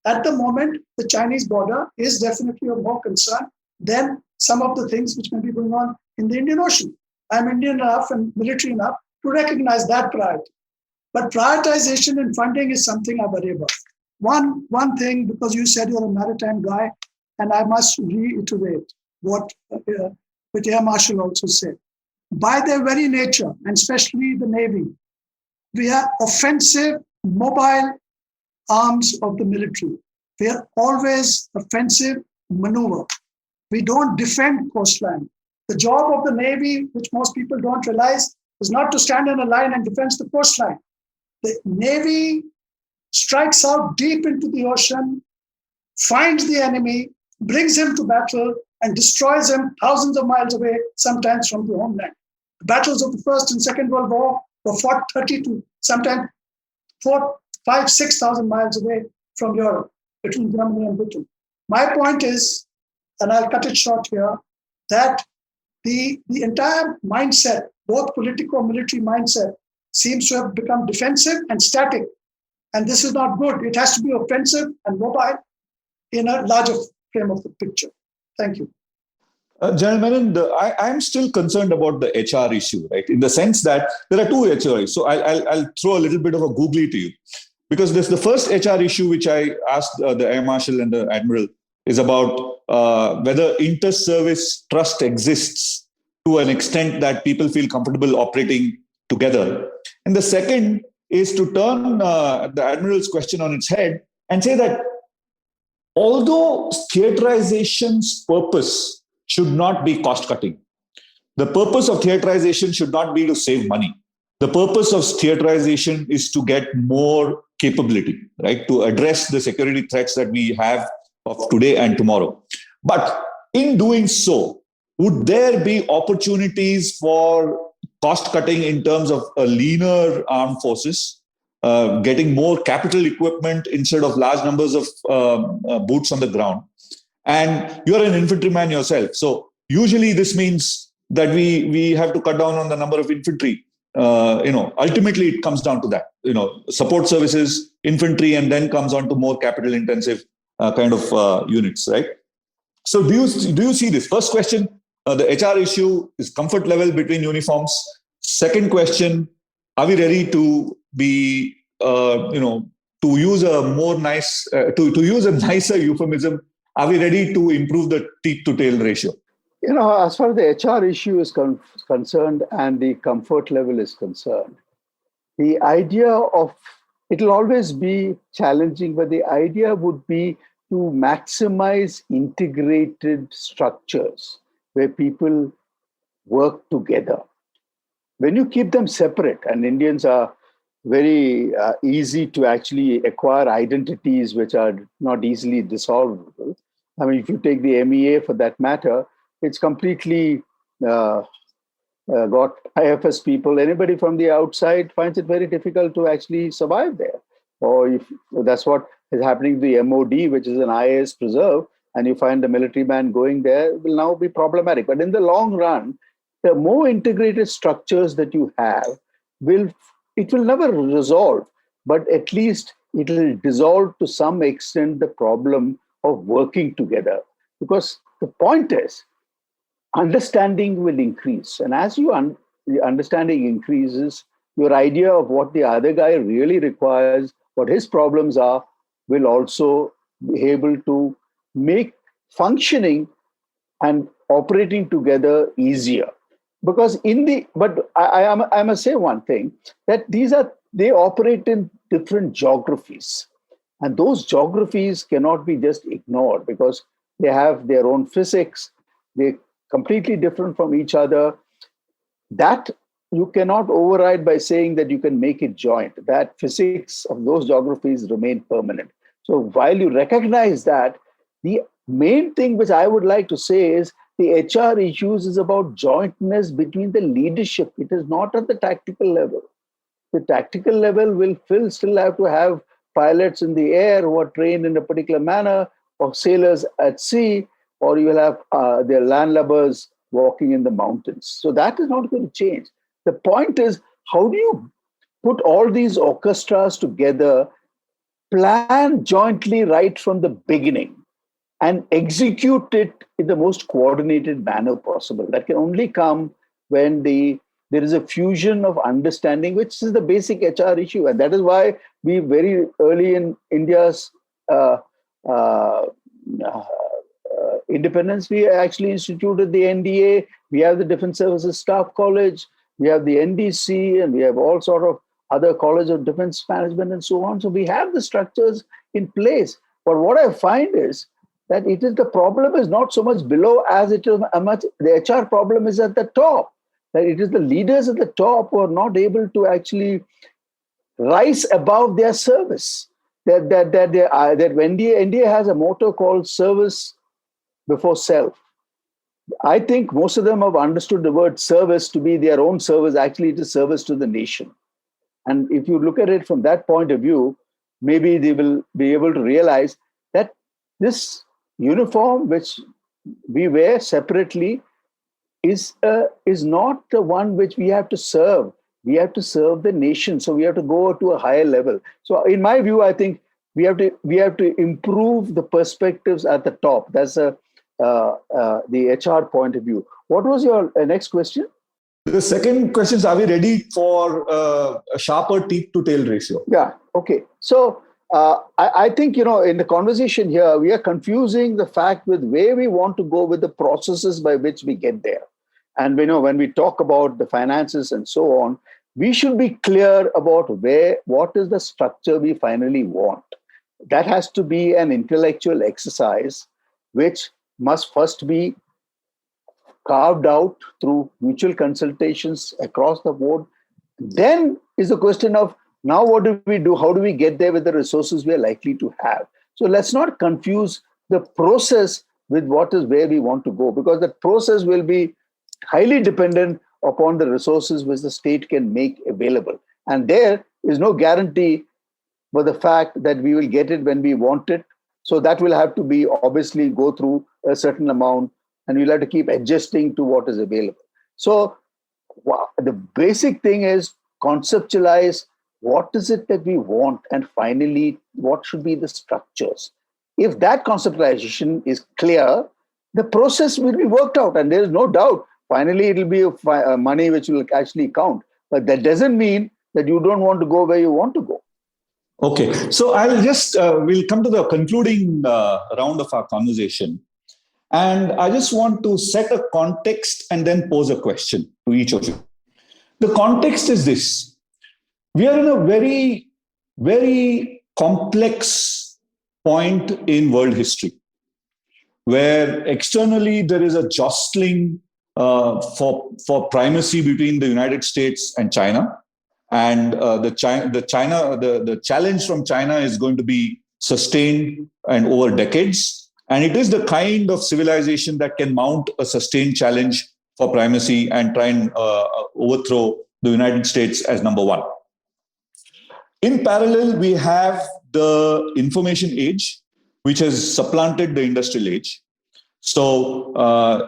At the moment, the Chinese border is definitely of more concern than some of the things which may be going on in the Indian Ocean. I'm Indian enough and military enough to recognize that priority. But prioritization and funding is something I worry about. One thing, because you said you're a maritime guy, and I must reiterate what which Air Marshal also said. By their very nature, and especially the Navy, we are offensive, mobile arms of the military. We are always offensive maneuver. We don't defend coastline. The job of the Navy, which most people don't realize, is not to stand in a line and defend the coastline. The Navy strikes out deep into the ocean, finds the enemy, brings him to battle, and destroys him thousands of miles away, sometimes from the homeland. The battles of the First and Second World War were fought 32, sometimes 4, 5, 6,000 miles away from Europe, between Germany and Britain. My point is, and I'll cut it short here, that the entire mindset, both political and military mindset, seems to have become defensive and static. And this is not good. It has to be offensive and mobile in a larger frame of the picture. Thank you. General Menon, I'm still concerned about the HR issue, right? In the sense that there are two HRs. So I'll throw a little bit of a googly to you. Because the first HR issue, which I asked the Air Marshal and the Admiral, is about whether inter-service trust exists to an extent that people feel comfortable operating together. And the second is to turn the Admiral's question on its head and say that although theaterization's purpose should not be cost-cutting, the purpose of theaterization should not be to save money. The purpose of theaterization is to get more capability, right? To address the security threats that we have of today and tomorrow. But in doing so, would there be opportunities for cost cutting in terms of a leaner armed forces, getting more capital equipment instead of large numbers of boots on the ground? And you're an infantryman yourself. So usually this means that we have to cut down on the number of infantry. Ultimately it comes down to that, support services, infantry, and then comes on to more capital intensive kind of units, right? So do you see this? First question, the HR issue is comfort level between uniforms. Second question, are we ready to be, to use a more nice, to use a nicer euphemism, are we ready to improve the teeth to tail ratio? As far as the HR issue is concerned and the comfort level is concerned, the idea of, it'll always be challenging, but the idea would be to maximize integrated structures where people work together. When you keep them separate, and Indians are very easy to actually acquire identities which are not easily dissolvable. I mean, if you take the MEA for that matter, it's completely got IFS people. Anybody from the outside finds it very difficult to actually survive there. Or if that's what is happening to the MOD, which is an IAS preserve, and you find the military man going there, will now be problematic. But in the long run, the more integrated structures that you have will never resolve, but at least it will dissolve to some extent the problem of working together. Because the point is, understanding will increase. And as the understanding increases, your idea of what the other guy really requires, what his problems are, will also be able to make functioning and operating together easier. Because I must say one thing, that they operate in different geographies. And those geographies cannot be just ignored because they have their own physics. They're completely different from each other. That you cannot override by saying that you can make it joint. That physics of those geographies remain permanent. So while you recognize that, the main thing which I would like to say is the HR issues is about jointness between the leadership. It is not at the tactical level. The tactical level will still have to have pilots in the air who are trained in a particular manner, or sailors at sea, or you will have their landlubbers walking in the mountains. So that is not going to change. The point is, how do you put all these orchestras together, plan jointly right from the beginning, and execute it in the most coordinated manner possible? That can only come when there is a fusion of understanding, which is the basic HR issue. And that is why we very early in India's independence, we actually instituted the NDA. We have the Defense Services Staff College. We have the NDC, and we have all sort of other College of Defense Management and so on. So we have the structures in place. But what I find is that the problem is not so much below as it is the HR problem is at the top. That it is the leaders at the top who are not able to actually rise above their service. That NDA has a motto called service before self. I think most of them have understood the word service to be their own service. Actually, it is service to the nation. And if you look at it from that point of view, maybe they will be able to realize that this uniform which we wear separately is not the one which we have to serve. We have to serve the nation. So we have to go to a higher level. So in my view, I think we have to improve the perspectives at the top. That's the HR point of view. What was your next question? The second question is, are we ready for a sharper teeth to tail ratio? Yeah. Okay. So I think, in the conversation here, we are confusing the fact with where we want to go with the processes by which we get there. And when we talk about the finances and so on, we should be clear about what is the structure we finally want. That has to be an intellectual exercise, which must first be carved out through mutual consultations across the board. Then is the question of, now what do we do? How do we get there with the resources we are likely to have? So let's not confuse the process with where we want to go, because the process will be highly dependent upon the resources which the state can make available. And there is no guarantee for the fact that we will get it when we want it. So that will have to be obviously go through a certain amount, and we'll have to keep adjusting to what is available. So the basic thing is conceptualize what is it that we want, and finally, what should be the structures. If that conceptualization is clear, the process will be worked out, and there is no doubt. Finally, it will be money which will actually count. But that doesn't mean that you don't want to go where you want to go. Okay. So I'll just, we'll come to the concluding round of our conversation. And I just want to set a context and then pose a question to each of you. The context is this. We are in a very, very complex point in world history, where externally there is a jostling for primacy between the United States and China. And the challenge from China is going to be sustained and over decades. And it is the kind of civilization that can mount a sustained challenge for primacy and try and overthrow the United States as number one. In parallel, we have the information age, which has supplanted the industrial age. So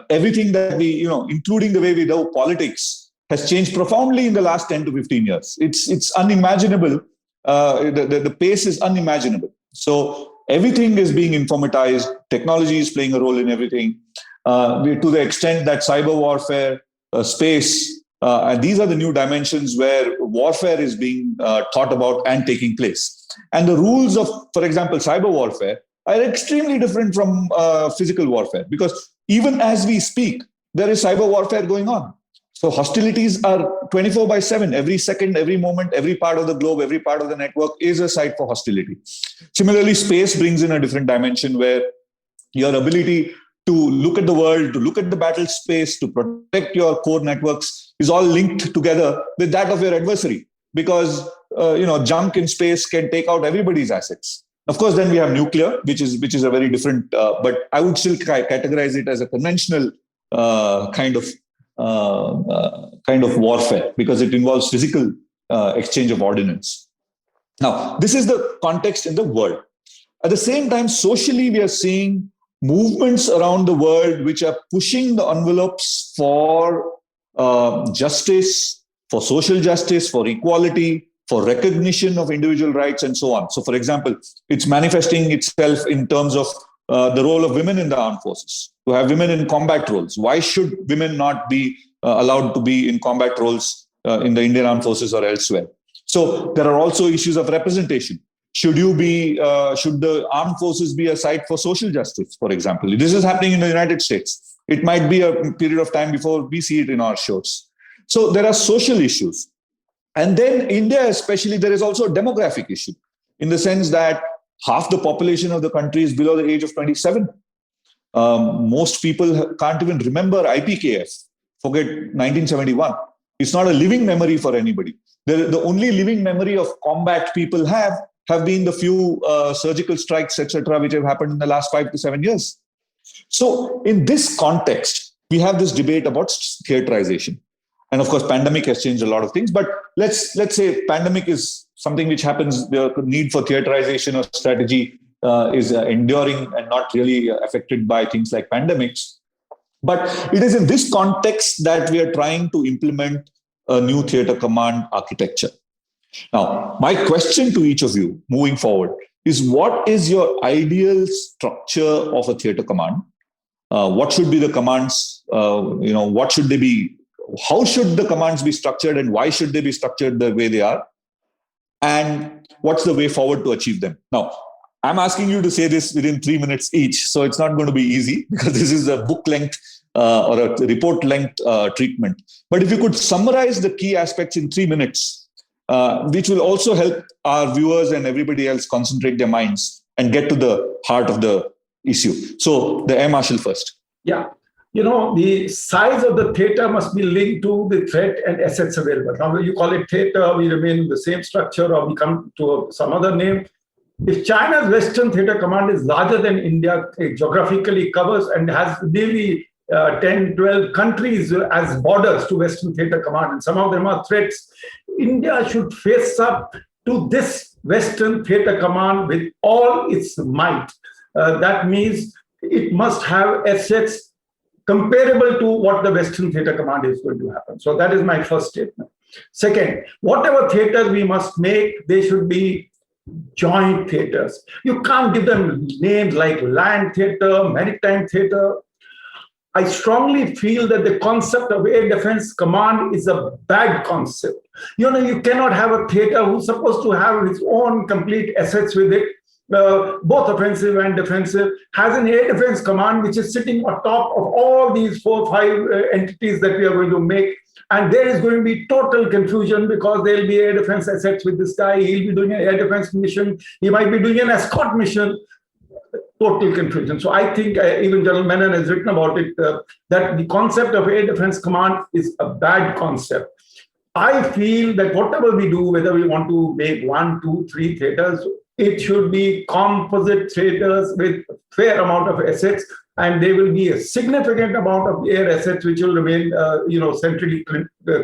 everything that we, including the way we do politics, has changed profoundly in the last 10 to 15 years. It's unimaginable. The pace is unimaginable. So everything is being informatized. Technology is playing a role in everything. To the extent that cyber warfare, space, and these are the new dimensions where warfare is being thought about and taking place. And the rules of, for example, cyber warfare are extremely different from physical warfare, because even as we speak, there is cyber warfare going on. So hostilities are 24/7, every second, every moment, every part of the globe, every part of the network is a site for hostility. Similarly, space brings in a different dimension where your ability to look at the world, to look at the battle space, to protect your core networks is all linked together with that of your adversary, because junk in space can take out everybody's assets. Of course, then we have nuclear, which is a very different, but I would still categorize it as a conventional kind of warfare, because it involves physical exchange of ordnance. Now, this is the context in the world. At the same time, socially, we are seeing movements around the world which are pushing the envelopes for justice, for social justice, for equality, for recognition of individual rights, and so on. So, for example, it's manifesting itself in terms of the role of women in the armed forces, to have women in combat roles. Why should women not be allowed to be in combat roles in the Indian Armed Forces or elsewhere? So there are also issues of representation. Should the armed forces be a site for social justice, for example? This is happening in the United States. It might be a period of time before we see it in our shores. So there are social issues. And then India especially, there is also a demographic issue in the sense that half the population of the country is below the age of 27. Most people can't even remember IPKF. Forget 1971. It's not a living memory for anybody. The only living memory of combat people have been the few surgical strikes, etc., which have happened in the last 5 to 7 years. So in this context, we have this debate about theaterization. And of course, pandemic has changed a lot of things. But let's say pandemic is something which happens. The need for theaterization or strategy is enduring and not really affected by things like pandemics. But it is in this context that we are trying to implement a new theater command architecture. Now, my question to each of you moving forward is, what is your ideal structure of a theater command? What should be the commands? What should they be? How should the commands be structured, and why should they be structured the way they are? And what's the way forward to achieve them? Now, I'm asking you to say this within 3 minutes each, so it's not going to be easy because this is a book length or a report length treatment. But if you could summarize the key aspects in 3 minutes, which will also help our viewers and everybody else concentrate their minds and get to the heart of the issue. So the Air Marshal first. Yeah. The size of the theater must be linked to the threat and assets available. Now, you call it theater, we remain in the same structure, or we come to some other name. If China's Western Theater Command is larger than India, it geographically covers and has nearly 10, 12 countries as borders to Western Theater Command, and some of them are threats, India should face up to this Western Theater Command with all its might. That means it must have assets comparable to what the Western Theater Command is going to happen. So that is my first statement. Second, whatever theaters we must make, they should be joint theaters. You can't give them names like land theater, maritime theater. I strongly feel that the concept of air defense command is a bad concept. You cannot have a theater who's supposed to have its own complete assets with it, both offensive and defensive, has an air defense command which is sitting on top of all these 4 or 5 entities that we are going to make. And there is going to be total confusion because there will be air defense assets with this guy. He'll be doing an air defense mission. He might be doing an escort mission. Total confusion. So I think even General Menon has written about it, that the concept of air defense command is a bad concept. I feel that whatever we do, whether we want to make 1, 2, 3 theaters, it should be composite theaters with fair amount of assets, and there will be a significant amount of air assets which will remain, centrally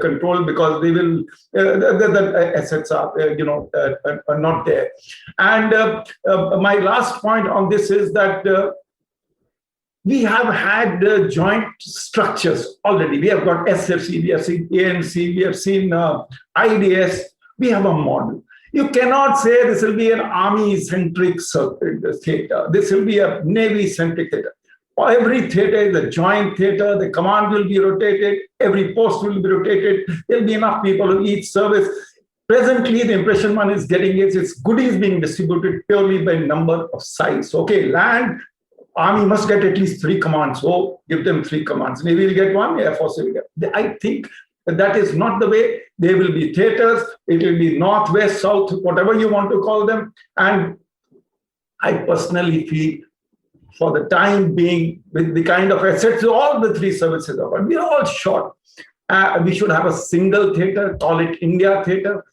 controlled because they will the assets are not there. And my last point on this is that we have had joint structures already. We have got SFC, we have seen ANC, we have seen IDS. We have a model. You cannot say this will be an army-centric theater. This will be a Navy-centric theater. Every theater is a joint theater. The command will be rotated. Every post will be rotated. There will be enough people in each service. Presently, the impression one is getting is its goodies being distributed purely by number of size. Okay, land, Army must get at least 3 commands. So give them 3 commands. Navy will get 1, Air Force will get. I think that is not the way. There will be theaters. It will be north, west, south, whatever you want to call them. And I personally feel, for the time being, with the kind of assets all the 3 services are, we are all short. We should have a single theater, call it India Theater.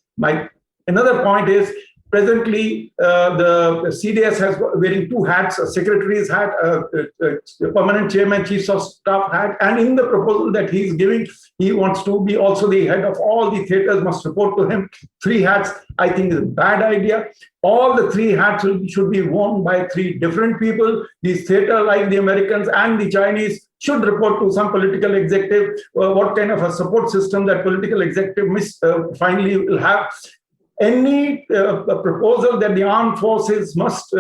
Another point is, presently, the CDS has wearing 2 hats, a secretary's hat, a permanent chairman, chief of staff hat, and in the proposal that he's giving, he wants to be also the head of all the theaters, must report to him. 3 hats, I think, is a bad idea. All the 3 hats should be worn by 3 different people. These theater, like the Americans and the Chinese, should report to some political executive. What kind of a support system that political executive finally will have. Any proposal that the armed forces must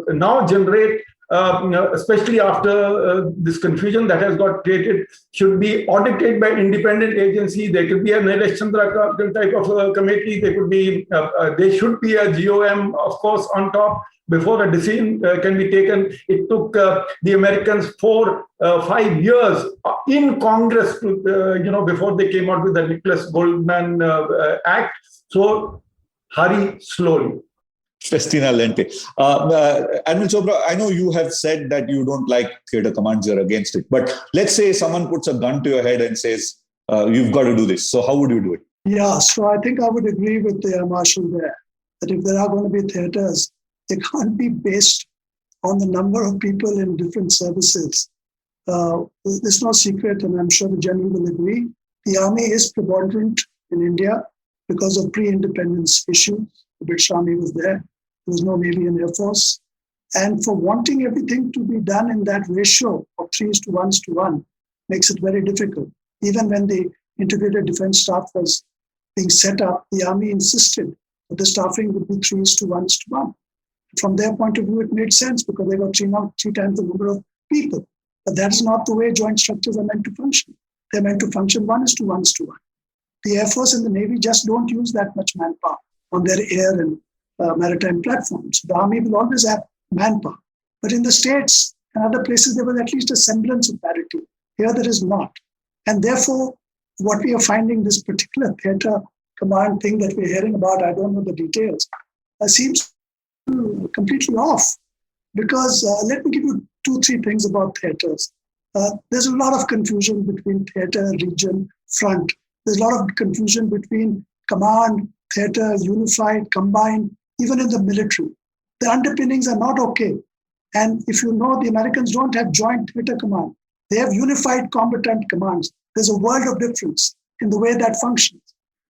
now generate especially after this confusion that has got created, should be audited by independent agency. There could be an Nilesh Chandra type of committee. There could be, there should be a GOM, of course, on top before a decision can be taken. It took the Americans 5 years in Congress to, before they came out with the Nicholas Goldman Act. So hurry slowly. Festina Lente. Admiral Chopra, I know you have said that you don't like theatre commands, you're against it. But let's say someone puts a gun to your head and says, you've got to do this. So how would you do it? Yeah, so I think I would agree with the Marshal there, that if there are going to be theatres, they can't be based on the number of people in different services. It's no secret, and I'm sure the General will agree, the army is preponderant in India because of pre-independence issues. The British Army was there. There was no Navy and Air Force. And for wanting everything to be done in that ratio of 3:1 makes it very difficult. Even when the Integrated Defense Staff was being set up, the Army insisted that the staffing would be 3:1. From their point of view, it made sense because they got three times the number of people. But that's not the way joint structures are meant to function. They're meant to function 1:1. The Air Force and the Navy just don't use that much manpower on their air and maritime platforms. The Army will always have manpower. But in the States and other places, there was at least a semblance of parity. Here, there is not. And therefore, what we are finding, this particular theatre command thing that we're hearing about, I don't know the details, seems completely off. Because let me give you 2-3 things about theatres. There's a lot of confusion between theatre, region, front. There's a lot of confusion between command, theatre, unified, combined, even in the military. The underpinnings are not okay. And if you know, the Americans don't have joint theatre command. They have unified combatant commands. There's a world of difference in the way that functions.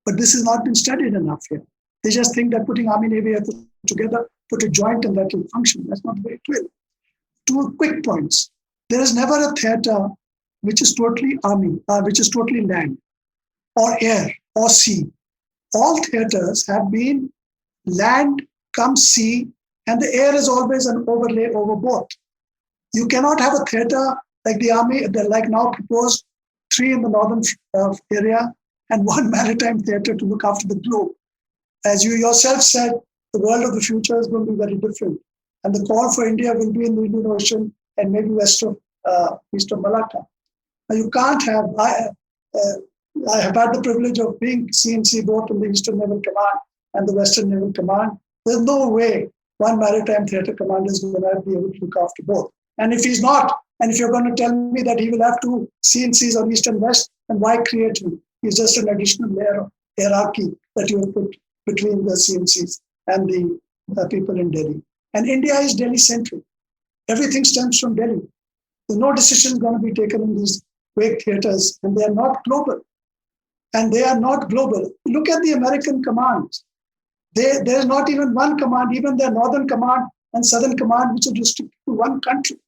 But this has not been studied enough here. They just think that putting Army, Navy together, put a joint and that will function. That's not the way it will. 2 quick points. There is never a theatre which is totally army, which is totally land or air or sea. All theatres have been land, come sea, and the air is always an overlay over both. You cannot have a theatre like the army, like now proposed, 3 in the northern area and 1 maritime theatre to look after the globe. As you yourself said, the world of the future is going to be very different. And the call for India will be in the Indian Ocean and maybe east of Malacca. Now you can't have, I have had the privilege of being CNC both in the Eastern Naval Command and the Western Naval Command. There's no way one maritime theatre commander is going to be able to look after both. And if he's not, and if you're going to tell me that he will have 2 CNCs on East and West, then why create him? He's just an additional layer of hierarchy that you have put between the CNCs and the people in Delhi. And India is Delhi-centric. Everything stems from Delhi. There's no decision going to be taken in these wake theatres, and they are not global. And they are not global. Look at the American commands. There's not even one command, even their Northern Command and Southern Command, which is restricted to one country.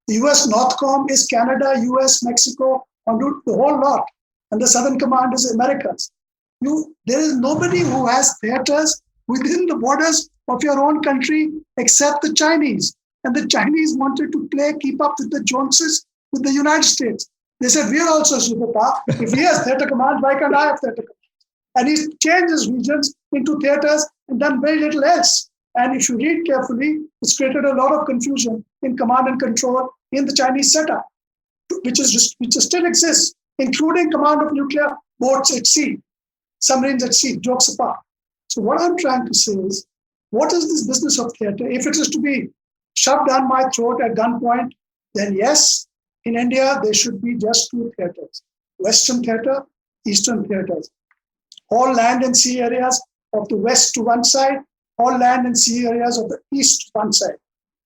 The US Northcom is Canada, US, Mexico, the whole lot. And the Southern Command is Americas. There is nobody who has theatres within the borders of your own country except the Chinese. And the Chinese wanted to keep up with the Joneses with the United States. They said, we are also superpower. If he has theatre command, why can't I have theatre command? And he's changed his regions into theatres and done very little else. And if you read carefully, it's created a lot of confusion in command and control in the Chinese setup, which still exists, including command of nuclear boats at sea, submarines at sea, jokes apart. So what I'm trying to say is, what is this business of theatre? If it is to be shoved down my throat at gunpoint, then yes, in India, there should be just 2 theatres, Western theatre, Eastern theatres. All land and sea areas of the West to one side, all land and sea areas of the East to one side.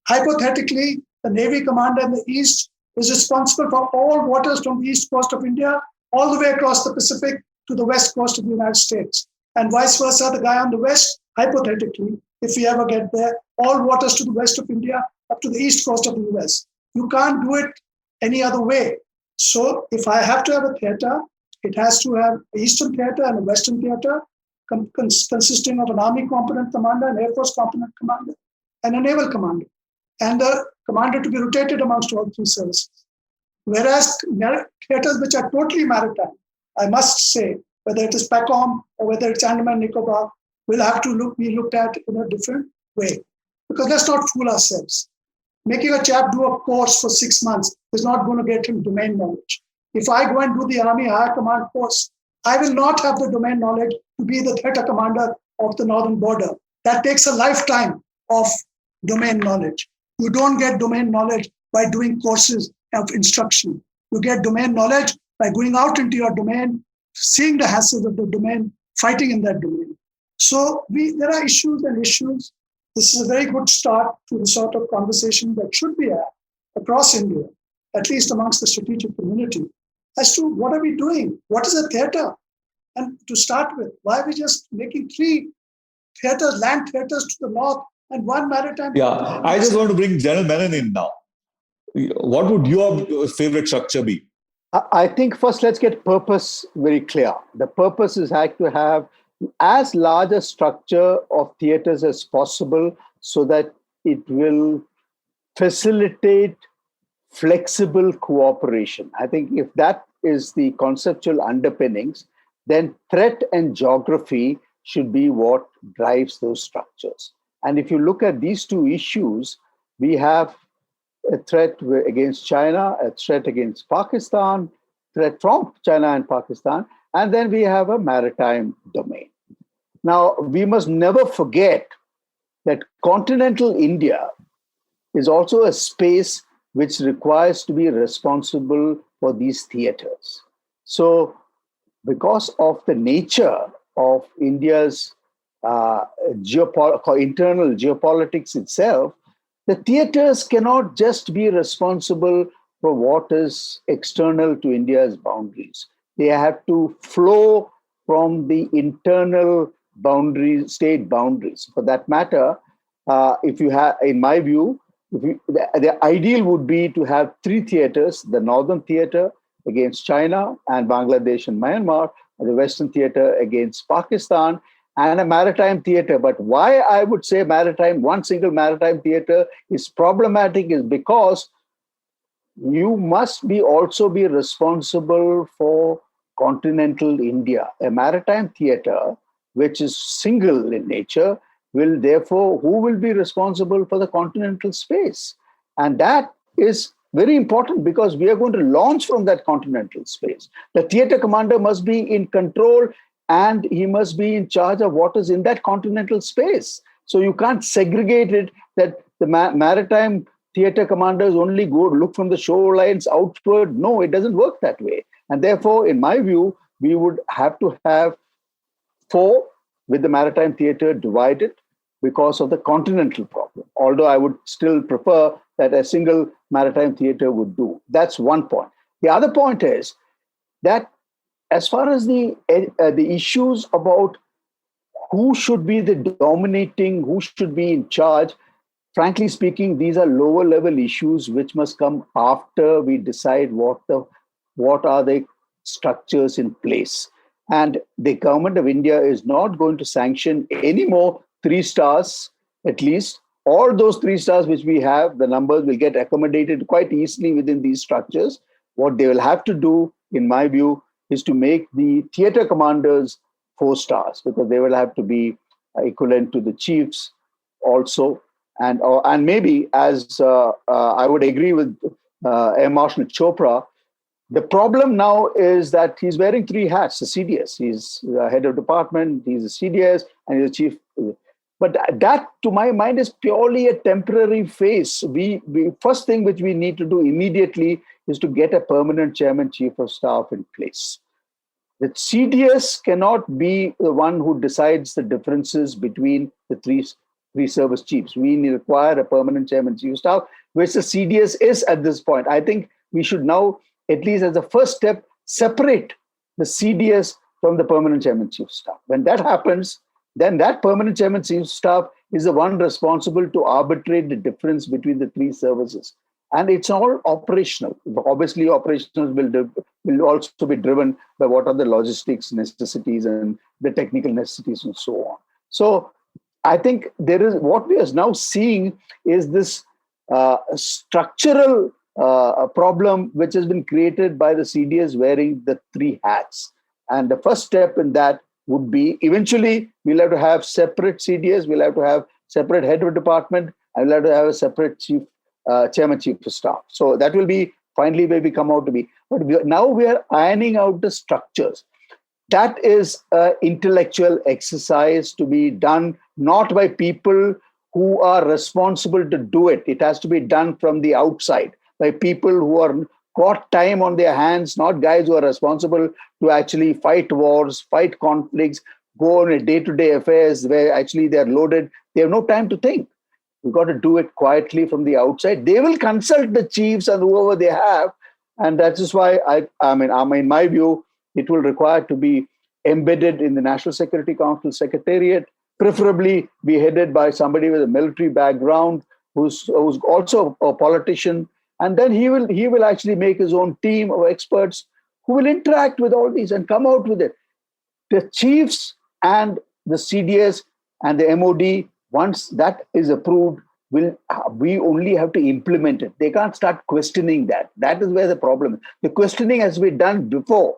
Hypothetically, the Navy commander in the East is responsible for all waters from the East coast of India all the way across the Pacific to the West coast of the United States. And vice versa, the guy on the West, hypothetically, if we ever get there, all waters to the west of India up to the East coast of the US. You can't do it any other way. So if I have to have a theatre, it has to have an Eastern theatre and a Western theatre consisting of an Army component commander, an Air Force component commander, and a Naval commander. and the commander to be rotated amongst all three services. Whereas theatres which are totally maritime, I must say, whether it is PACOM or whether it's Andaman Nicobar, will have to be looked at in a different way. Because let's not fool ourselves. Making a chap do a course for 6 months is not going to get him domain knowledge. If I go and do the Army Higher Command course, I will not have the domain knowledge to be the theatre commander of the northern border. That takes a lifetime of domain knowledge. You don't get domain knowledge by doing courses of instruction. You get domain knowledge by going out into your domain, seeing the hassles of the domain, fighting in that domain. So there are issues and issues. This is a very good start to the sort of conversation that should be had across India, at least amongst the strategic community, as to what are we doing? What is a theatre? And to start with, why are we just making 3 theatres, land theatres to the north and 1 maritime? Yeah, I just want to bring General Menon in now. What would your favorite structure be? I think first let's get purpose very clear. The purpose is to have as large a structure of theatres as possible so that it will facilitate flexible cooperation. I think if that is the conceptual underpinnings, then threat and geography should be what drives those structures. And if you look at these 2 issues, we have a threat against China, a threat against Pakistan, threat from China and Pakistan, and then we have a maritime domain. Now, we must never forget that continental India is also a space which requires to be responsible for these theatres. So, because of the nature of India's internal geopolitics itself, the theatres cannot just be responsible for what is external to India's boundaries. They have to flow from the internal boundaries, state boundaries. For that matter, if you have, in my view, the ideal would be to have 3 theatres: the Northern Theatre against China and Bangladesh and Myanmar, and the Western Theatre against Pakistan, and a maritime theatre. But why I would say one single maritime theatre is problematic is because you must also be responsible for continental India. A maritime theatre, which is single in nature, who will be responsible for the continental space? And that is very important because we are going to launch from that continental space. The theatre commander must be in control and he must be in charge of what is in that continental space. So you can't segregate it that the maritime theatre commanders only go look from the shorelines outward. No, it doesn't work that way. And therefore, in my view, we would have to have 4 with the maritime theatre divided because of the continental problem. Although I would still prefer that a single maritime theatre would do. That's one point. The other point is that as far as the issues about who should be the dominating, who should be in charge, frankly speaking, these are lower level issues which must come after we decide what are the structures in place. And the government of India is not going to sanction any more 3 stars, at least. All those 3 stars which we have, the numbers will get accommodated quite easily within these structures. What they will have to do, in my view, is to make the theatre commanders 4 stars because they will have to be equivalent to the chiefs also. And maybe, as I would agree with Air Marshal Chopra, the problem now is that he's wearing 3 hats, the CDS. He's the head of department, he's a CDS, and he's a chief. But that, to my mind, is purely a temporary phase. We first thing which we need to do immediately is to get a permanent chairman, chief of staff in place. The CDS cannot be the one who decides the differences between the three service chiefs. We require a permanent chairman, chief of staff, which the CDS is at this point. I think we should now, at least as a first step, separate the CDS from the permanent chairman, chief of staff. When that happens, then that permanent chairman, chief of staff is the one responsible to arbitrate the difference between the 3 services. And it's all operational. Obviously, operations will also be driven by what are the logistics necessities and the technical necessities and so on. So I think what we are now seeing is this structural problem which has been created by the CDS wearing the three hats. And the first step in that would be eventually we'll have to have separate CDS, we'll have to have separate head of department, and we'll have to have a separate chairman, chief of staff. So that will be finally maybe come out to be. But now we are ironing out the structures. That is an intellectual exercise to be done not by people who are responsible to do it. It has to be done from the outside by people who are got time on their hands, not guys who are responsible to actually fight wars, fight conflicts, go on a day-to-day affairs where actually they're loaded. They have no time to think. We've got to do it quietly from the outside. They will consult the chiefs and whoever they have. And that is why, I mean, in my view, it will require to be embedded in the National Security Council Secretariat, preferably be headed by somebody with a military background who's also a politician. And then he will actually make his own team of experts who will interact with all these and come out with it. The chiefs and the CDS and the MOD, once that is approved, we only have to implement it. They can't start questioning that. That is where the problem is. The questioning has been done before.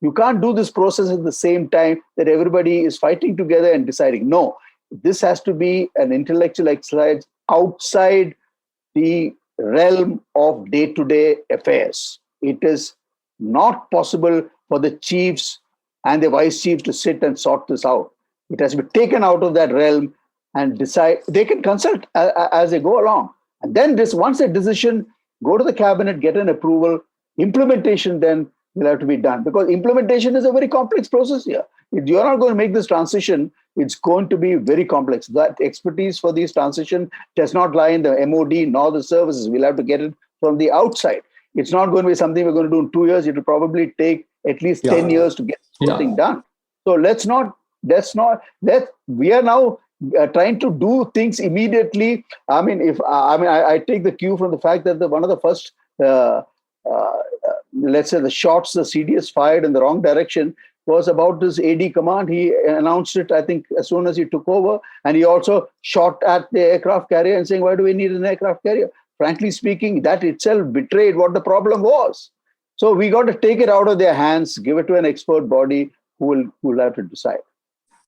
You can't do this process at the same time that everybody is fighting together and deciding. No, this has to be an intellectual exercise outside the realm of day-to-day affairs. It is not possible for the chiefs and the vice chiefs to sit and sort this out. It has to be taken out of that realm and decide. They can consult as they go along. And then once a decision, go to the cabinet, get an approval, implementation then will have to be done. Because implementation is a very complex process here. If you're not going to make this transition, it's going to be very complex. That expertise for this transition does not lie in the MOD nor the services. We'll have to get it from the outside. It's not going to be something we're going to do in 2 years. It will probably take at least 10 years to get something done. So we are now trying to do things immediately. I take the cue from the fact that one of the first, let's say the shots the CDS fired in the wrong direction was about this AD command. He announced it, I think, as soon as he took over. And he also shot at the aircraft carrier and saying, why do we need an aircraft carrier? Frankly speaking, that itself betrayed what the problem was. So we got to take it out of their hands, give it to an expert body who will have to decide.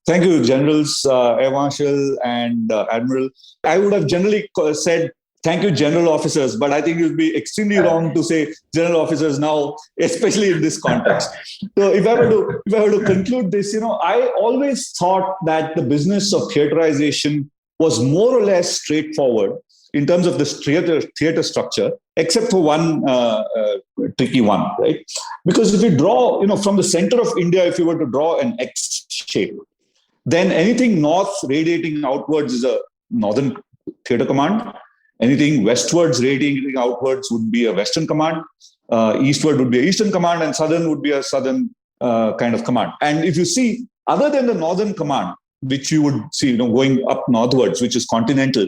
Thank you, Generals Air Marshal and Admiral. I would have generally said, thank you, general officers, but I think it would be extremely wrong to say general officers now, especially in this context. So if I were to conclude this, I always thought that the business of theaterization was more or less straightforward in terms of this theater structure, except for one tricky one, right? Because if you draw, from the center of India, if you were to draw an X shape, then anything north radiating outwards is a northern theater command. Anything westwards radiating outwards would be a western command. Eastward would be an eastern command, and southern would be a southern kind of command. And if you see, other than the northern command, which you would see, going up northwards, which is continental,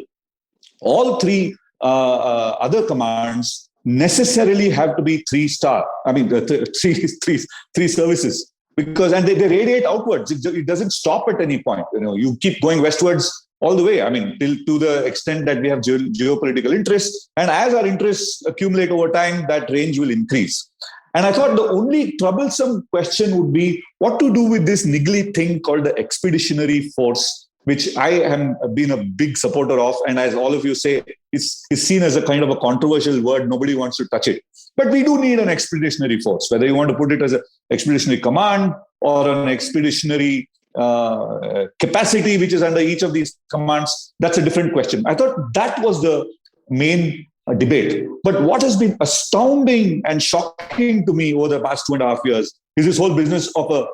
all three other commands necessarily have to be 3-star. I mean, three services, because they radiate outwards. It doesn't stop at any point. You keep going westwards all the way. I mean, to the extent that we have geopolitical interests, and as our interests accumulate over time, that range will increase. And I thought the only troublesome question would be what to do with this niggly thing called the expeditionary force, which I have been a big supporter of. And as all of you say, is seen as a kind of a controversial word. Nobody wants to touch it. But we do need an expeditionary force, whether you want to put it as an expeditionary command or an expeditionary capacity, which is under each of these commands. That's a different question. I thought that was the main debate. But what has been astounding and shocking to me over the past 2.5 years is this whole business of a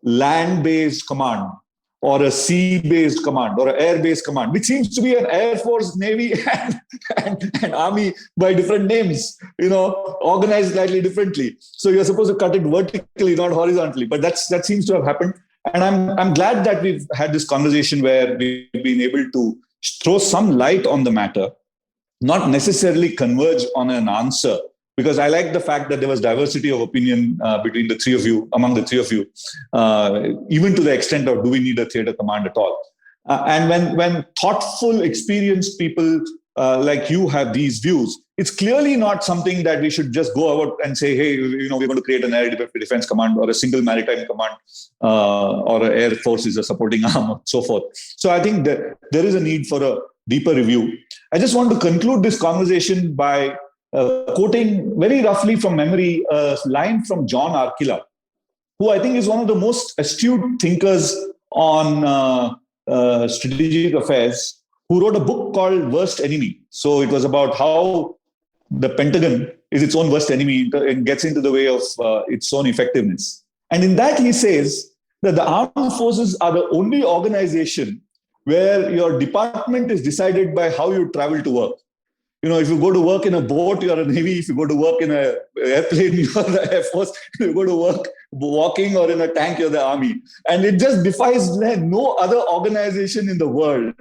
land-based command or a sea-based command or an air-based command, which seems to be an Air Force, Navy, and Army by different names, organized slightly differently. So you're supposed to cut it vertically, not horizontally. But that seems to have happened. And I'm glad that we've had this conversation where we've been able to throw some light on the matter, not necessarily converge on an answer, because I like the fact that there was diversity of opinion among the three of you, even to the extent of do we need a theater command at all? And when thoughtful, experienced people like you have these views, it's clearly not something that we should just go out and say, hey, we're going to create an air defense command or a single maritime command or an air force is a supporting arm and so forth. So I think that there is a need for a deeper review. I just want to conclude this conversation by quoting very roughly from memory a line from John Arkilla, who I think is one of the most astute thinkers on strategic affairs, who wrote a book called Worst Enemy. So it was about how the Pentagon is its own worst enemy and gets into the way of its own effectiveness. And in that, he says that the armed forces are the only organization where your department is decided by how you travel to work. If you go to work in a boat, you're a Navy. If you go to work in an airplane, you're the Air Force. If you go to work walking or in a tank, you're the Army. And it just defies no other organization in the world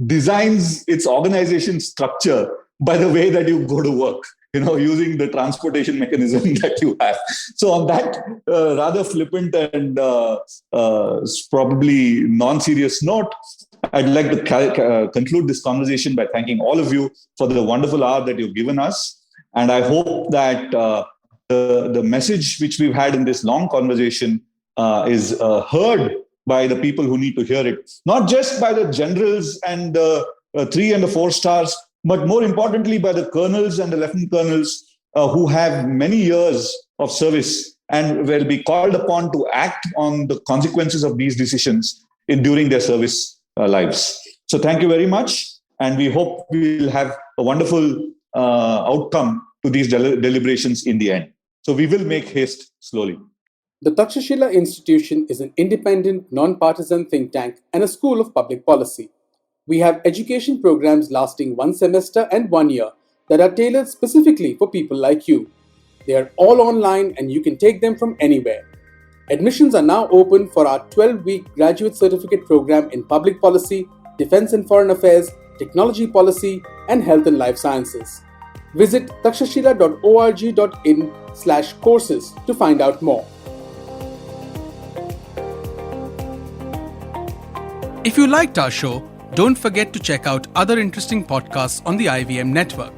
designs its organization structure by the way that you go to work, using the transportation mechanism that you have. So on that rather flippant and probably non-serious note, I'd like to conclude this conversation by thanking all of you for the wonderful hour that you've given us. And I hope that the message which we've had in this long conversation is heard by the people who need to hear it, not just by the generals and the 3 and the 4 stars, but more importantly by the colonels and the lieutenant colonels who have many years of service and will be called upon to act on the consequences of these decisions during their service lives. So thank you very much. And we hope we'll have a wonderful outcome to these deliberations in the end. So we will make haste slowly. The Takshashila Institution is an independent, non-partisan think tank and a school of public policy. We have education programs lasting 1 semester and 1 year that are tailored specifically for people like you. They are all online and you can take them from anywhere. Admissions are now open for our 12-week graduate certificate program in public policy, defense and foreign affairs, technology policy, and health and life sciences. Visit takshashila.org.in/courses to find out more. If you liked our show, don't forget to check out other interesting podcasts on the IVM network.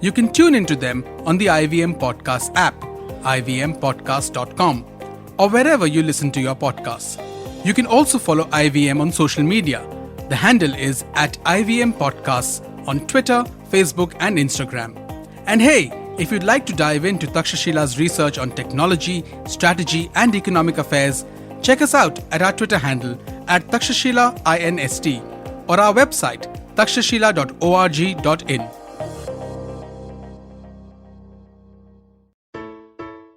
You can tune into them on the IVM Podcast app, ivmpodcast.com, or wherever you listen to your podcasts. You can also follow IVM on social media. The handle is @IVM Podcasts on Twitter, Facebook, and Instagram. And hey, if you'd like to dive into Takshashila's research on technology, strategy, and economic affairs, check us out at our Twitter handle @TakshashilaINST or our website takshashila.org.in.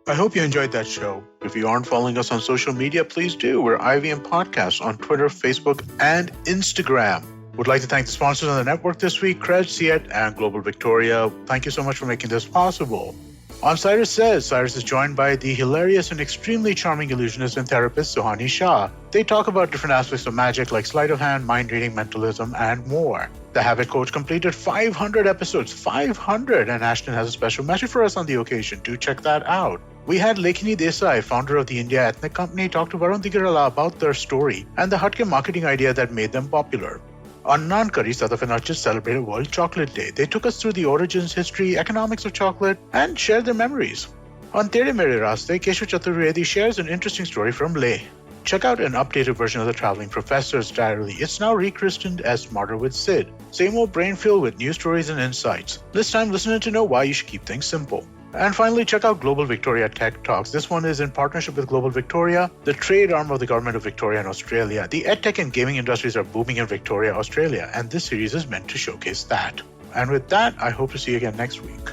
I hope you enjoyed that show. If you aren't following us on social media, please do. We're IVM Podcasts on Twitter, Facebook, and Instagram. Would like to thank the sponsors on the network this week, Cred, Ciet, and Global Victoria. Thank you so much for making this possible. On Cyrus Says, Cyrus is joined by the hilarious and extremely charming illusionist and therapist Suhani Shah. They talk about different aspects of magic like sleight of hand, mind reading, mentalism, and more. The Habit Coach completed 500 episodes, 500, and Ashton has a special message for us on the occasion. Do check that out. We had Lekini Desai, founder of the India Ethnic Company, talk to Varun Digirala about their story and the Hutke marketing idea that made them popular. On Naan Curry, Sadaf and Archit celebrated World Chocolate Day. They took us through the origins, history, economics of chocolate, and shared their memories. On Tere Mere Raste, Keshu Chaturvedi shares an interesting story from Leh. Check out an updated version of the Traveling Professor's Diary. It's now rechristened as Smarter with Sid. Same old brain filled with new stories and insights. This time, listening to know why you should keep things simple. And finally, check out Global Victoria Tech Talks. This one is in partnership with Global Victoria, the trade arm of the Government of Victoria and Australia. The edtech and gaming industries are booming in Victoria, Australia, and this series is meant to showcase that. And with that, I hope to see you again next week.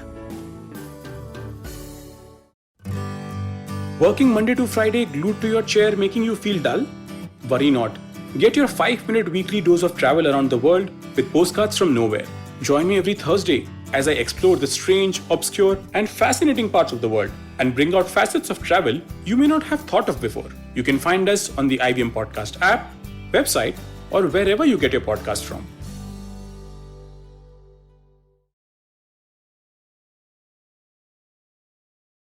Working Monday to Friday glued to your chair making you feel dull? Worry not. Get your 5-minute weekly dose of travel around the world with Postcards from Nowhere. Join me every Thursday as I explore the strange, obscure, and fascinating parts of the world and bring out facets of travel you may not have thought of before. You can find us on the IVM Podcast app, website, or wherever you get your podcast from.